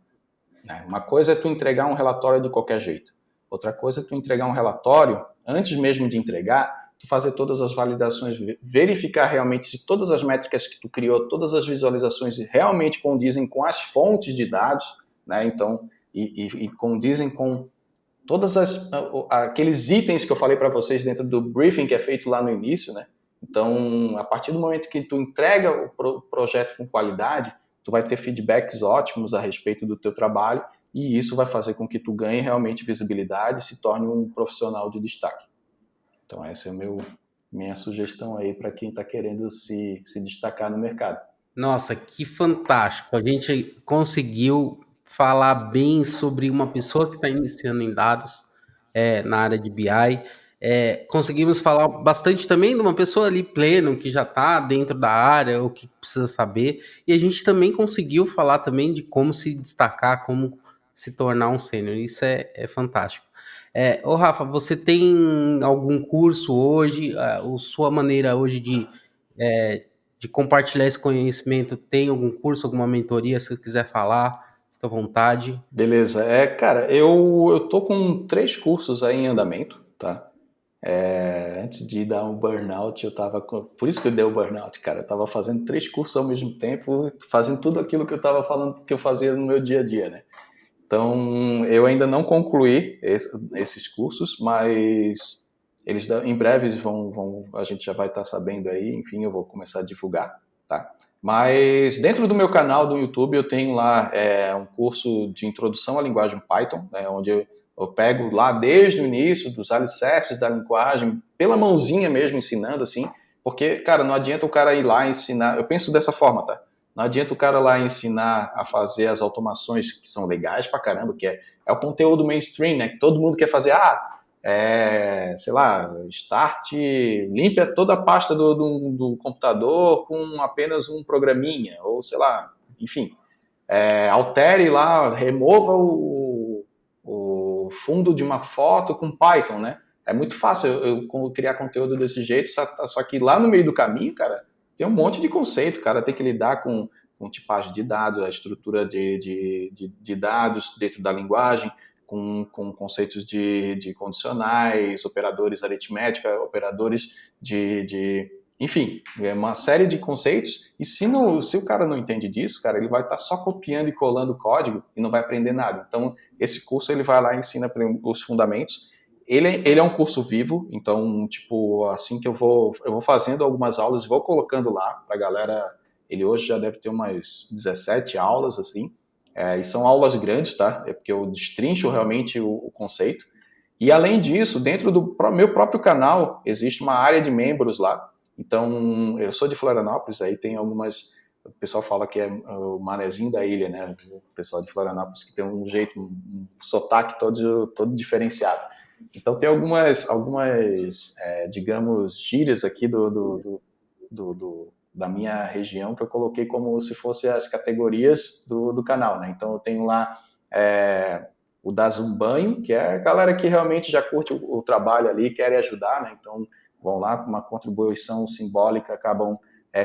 Né? Uma coisa é tu entregar um relatório de qualquer jeito. Outra coisa é tu entregar um relatório, antes mesmo de entregar, tu fazer todas as validações, verificar realmente se todas as métricas que tu criou, todas as visualizações realmente condizem com as fontes de dados, né? Então, e condizem com todos aqueles itens que eu falei para vocês dentro do briefing que é feito lá no início, né? Então, a partir do momento que tu entrega o projeto com qualidade, tu vai ter feedbacks ótimos a respeito do teu trabalho e isso vai fazer com que tu ganhe realmente visibilidade e se torne um profissional de destaque. Então, essa é minha sugestão aí para quem está querendo se destacar no mercado. Nossa, que fantástico! A gente conseguiu falar bem sobre uma pessoa que está iniciando em dados na área de BI. Conseguimos falar bastante também de uma pessoa ali pleno, que já está dentro da área, o que precisa saber. E a gente também conseguiu falar também de como se destacar, como se tornar um sênior. Isso é fantástico. Ô Rafa, você tem algum curso hoje? Sua maneira hoje de compartilhar esse conhecimento, tem algum curso, alguma mentoria, se você quiser falar, fica à vontade. Beleza. Cara, eu tô com 3 cursos aí em andamento, tá? Antes de dar um burnout, por isso que eu dei o burnout, cara. Eu tava fazendo 3 cursos ao mesmo tempo, fazendo tudo aquilo que eu tava falando que eu fazia no meu dia a dia, né? Então, eu ainda não concluí esses cursos, mas eles em breve a gente já vai estar sabendo aí, enfim, eu vou começar a divulgar, tá? Mas dentro do meu canal do YouTube eu tenho lá um curso de introdução à linguagem Python, né, onde eu pego lá desde o início dos alicerces da linguagem, pela mãozinha mesmo ensinando assim, porque, cara, não adianta o cara ir lá ensinar, eu penso dessa forma, tá? Não adianta o cara lá ensinar a fazer as automações que são legais pra caramba, que é o conteúdo mainstream, né? Que todo mundo quer fazer, sei lá, limpa toda a pasta do computador com apenas um programinha, ou sei lá, enfim, altere lá, remova o fundo de uma foto com Python, né? É muito fácil eu criar conteúdo desse jeito, só que lá no meio do caminho, cara, tem um monte de conceito, cara, tem que lidar com tipagem de dados, a estrutura de dados dentro da linguagem, com conceitos de condicionais, operadores aritmética, operadores enfim, uma série de conceitos, e se o cara não entende disso, cara, ele vai estar só copiando e colando código e não vai aprender nada. Então, esse curso ele vai lá e ensina os fundamentos. Ele é um curso vivo, então, tipo, assim que eu vou fazendo algumas aulas e vou colocando lá pra galera. Ele hoje já deve ter umas 17 aulas, assim, E são aulas grandes, tá? É porque eu destrincho realmente o conceito. E além disso, dentro do meu próprio canal, existe uma área de membros lá. Então, eu sou de Florianópolis, aí tem algumas. O pessoal fala que é o manezinho da ilha, né? O pessoal de Florianópolis que tem um jeito, um sotaque todo diferenciado. Então, tem algumas digamos, gírias aqui da minha região que eu coloquei como se fossem as categorias do canal, né? Então, eu tenho lá o da Zumbanho, que é a galera que realmente já curte o trabalho ali, querem ajudar, né? Então, vão lá com uma contribuição simbólica, acabam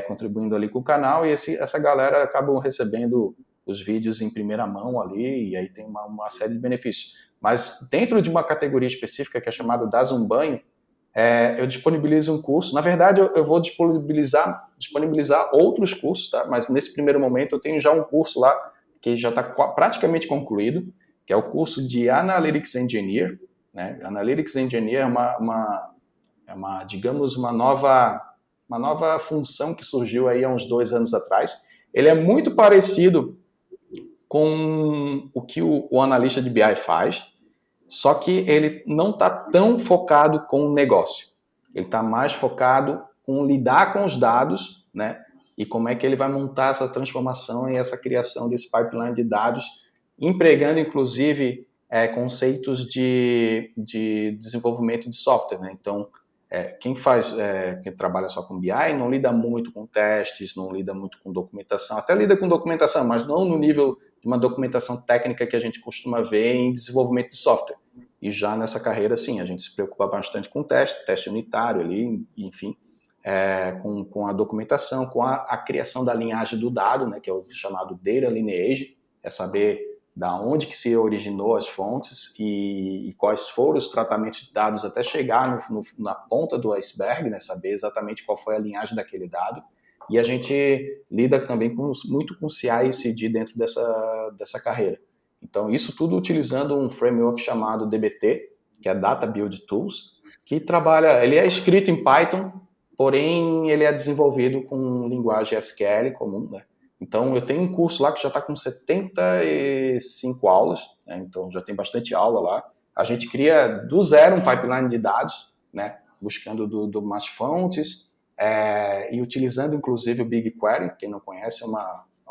contribuindo ali com o canal, e essa galera acabam recebendo os vídeos em primeira mão ali, e aí tem uma série de benefícios. Mas dentro de uma categoria específica que é chamada da Zumbanho, eu disponibilizo um curso. Na verdade, eu vou disponibilizar outros cursos, tá? Mas nesse primeiro momento eu tenho já um curso lá que já está praticamente concluído, que é o curso de Analytics Engineer, né? Analytics Engineer digamos, uma nova função que surgiu aí há uns 2 anos atrás. Ele é muito parecido com o que o analista de BI faz, só que ele não está tão focado com o negócio. Ele está mais focado com lidar com os dados, né? E como é que ele vai montar essa transformação e essa criação desse pipeline de dados, empregando, inclusive, conceitos de desenvolvimento de software, né? Então, quem trabalha só com BI não lida muito com testes, não lida muito com documentação, até lida com documentação, mas não no nível de uma documentação técnica que a gente costuma ver em desenvolvimento de software. E já nessa carreira, sim, a gente se preocupa bastante com teste unitário ali, enfim, com a documentação, com a criação da linhagem do dado, né, que é o chamado Data Lineage, é saber da onde que se originou as fontes e quais foram os tratamentos de dados até chegar na ponta do iceberg, né, saber exatamente qual foi a linhagem daquele dado. E a gente lida também muito com CI e CD dentro dessa carreira. Então, isso tudo utilizando um framework chamado DBT, que é Data Build Tools, que ele é escrito em Python, porém ele é desenvolvido com linguagem SQL comum, né? Então, eu tenho um curso lá que já está com 75 aulas, né? Então já tem bastante aula lá. A gente cria do zero um pipeline de dados, né? Buscando do mais fontes, e utilizando inclusive o BigQuery, quem não conhece, é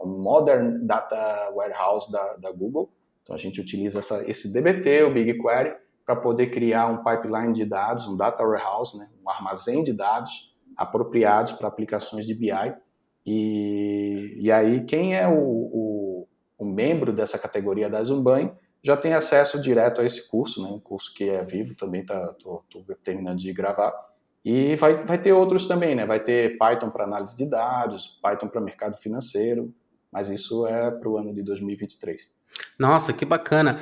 um Modern Data Warehouse da Google. Então a gente utiliza esse DBT, o BigQuery, para poder criar um pipeline de dados, um Data Warehouse, né? Um armazém de dados apropriados para aplicações de BI. E aí quem é o membro dessa categoria da Zumbanho já tem acesso direto a esse curso, né? Um curso que é vivo, também estou terminando de gravar. E vai ter outros também, né? Vai ter Python para análise de dados, Python para mercado financeiro, mas isso é para o ano de 2023. Nossa, que bacana.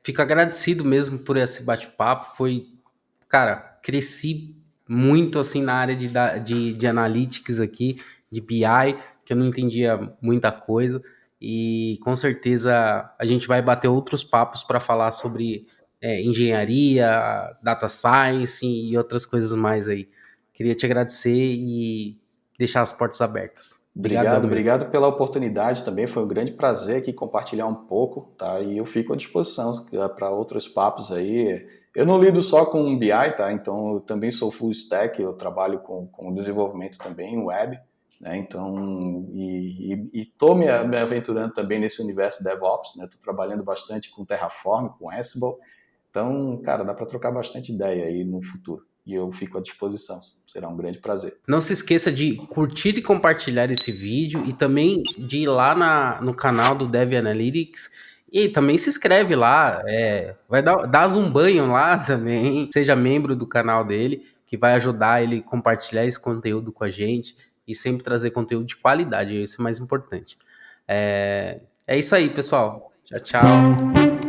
Fico agradecido mesmo por esse bate-papo. Cara, cresci muito assim na área de analytics aqui, de BI, que eu não entendia muita coisa. E com certeza a gente vai bater outros papos para falar sobre engenharia, data science e outras coisas mais aí. Queria te agradecer e deixar as portas abertas. Obrigado pela oportunidade também, foi um grande prazer aqui compartilhar um pouco, tá? E eu fico à disposição para outros papos aí. Eu não lido só com BI, tá? Então eu também sou full stack, eu trabalho com desenvolvimento também, web, né? Então, e tô me aventurando também nesse universo DevOps, né? Tô trabalhando bastante com Terraform, com Ansible. Então, cara, dá para trocar bastante ideia aí no futuro. E eu fico à disposição. Será um grande prazer. Não se esqueça de curtir e compartilhar esse vídeo e também de ir lá no canal do Dev Analytics e também se inscreve lá, vai dar um banho lá também, seja membro do canal dele, que vai ajudar ele a compartilhar esse conteúdo com a gente e sempre trazer conteúdo de qualidade, isso é o mais importante. É isso aí, pessoal. Tchau, tchau.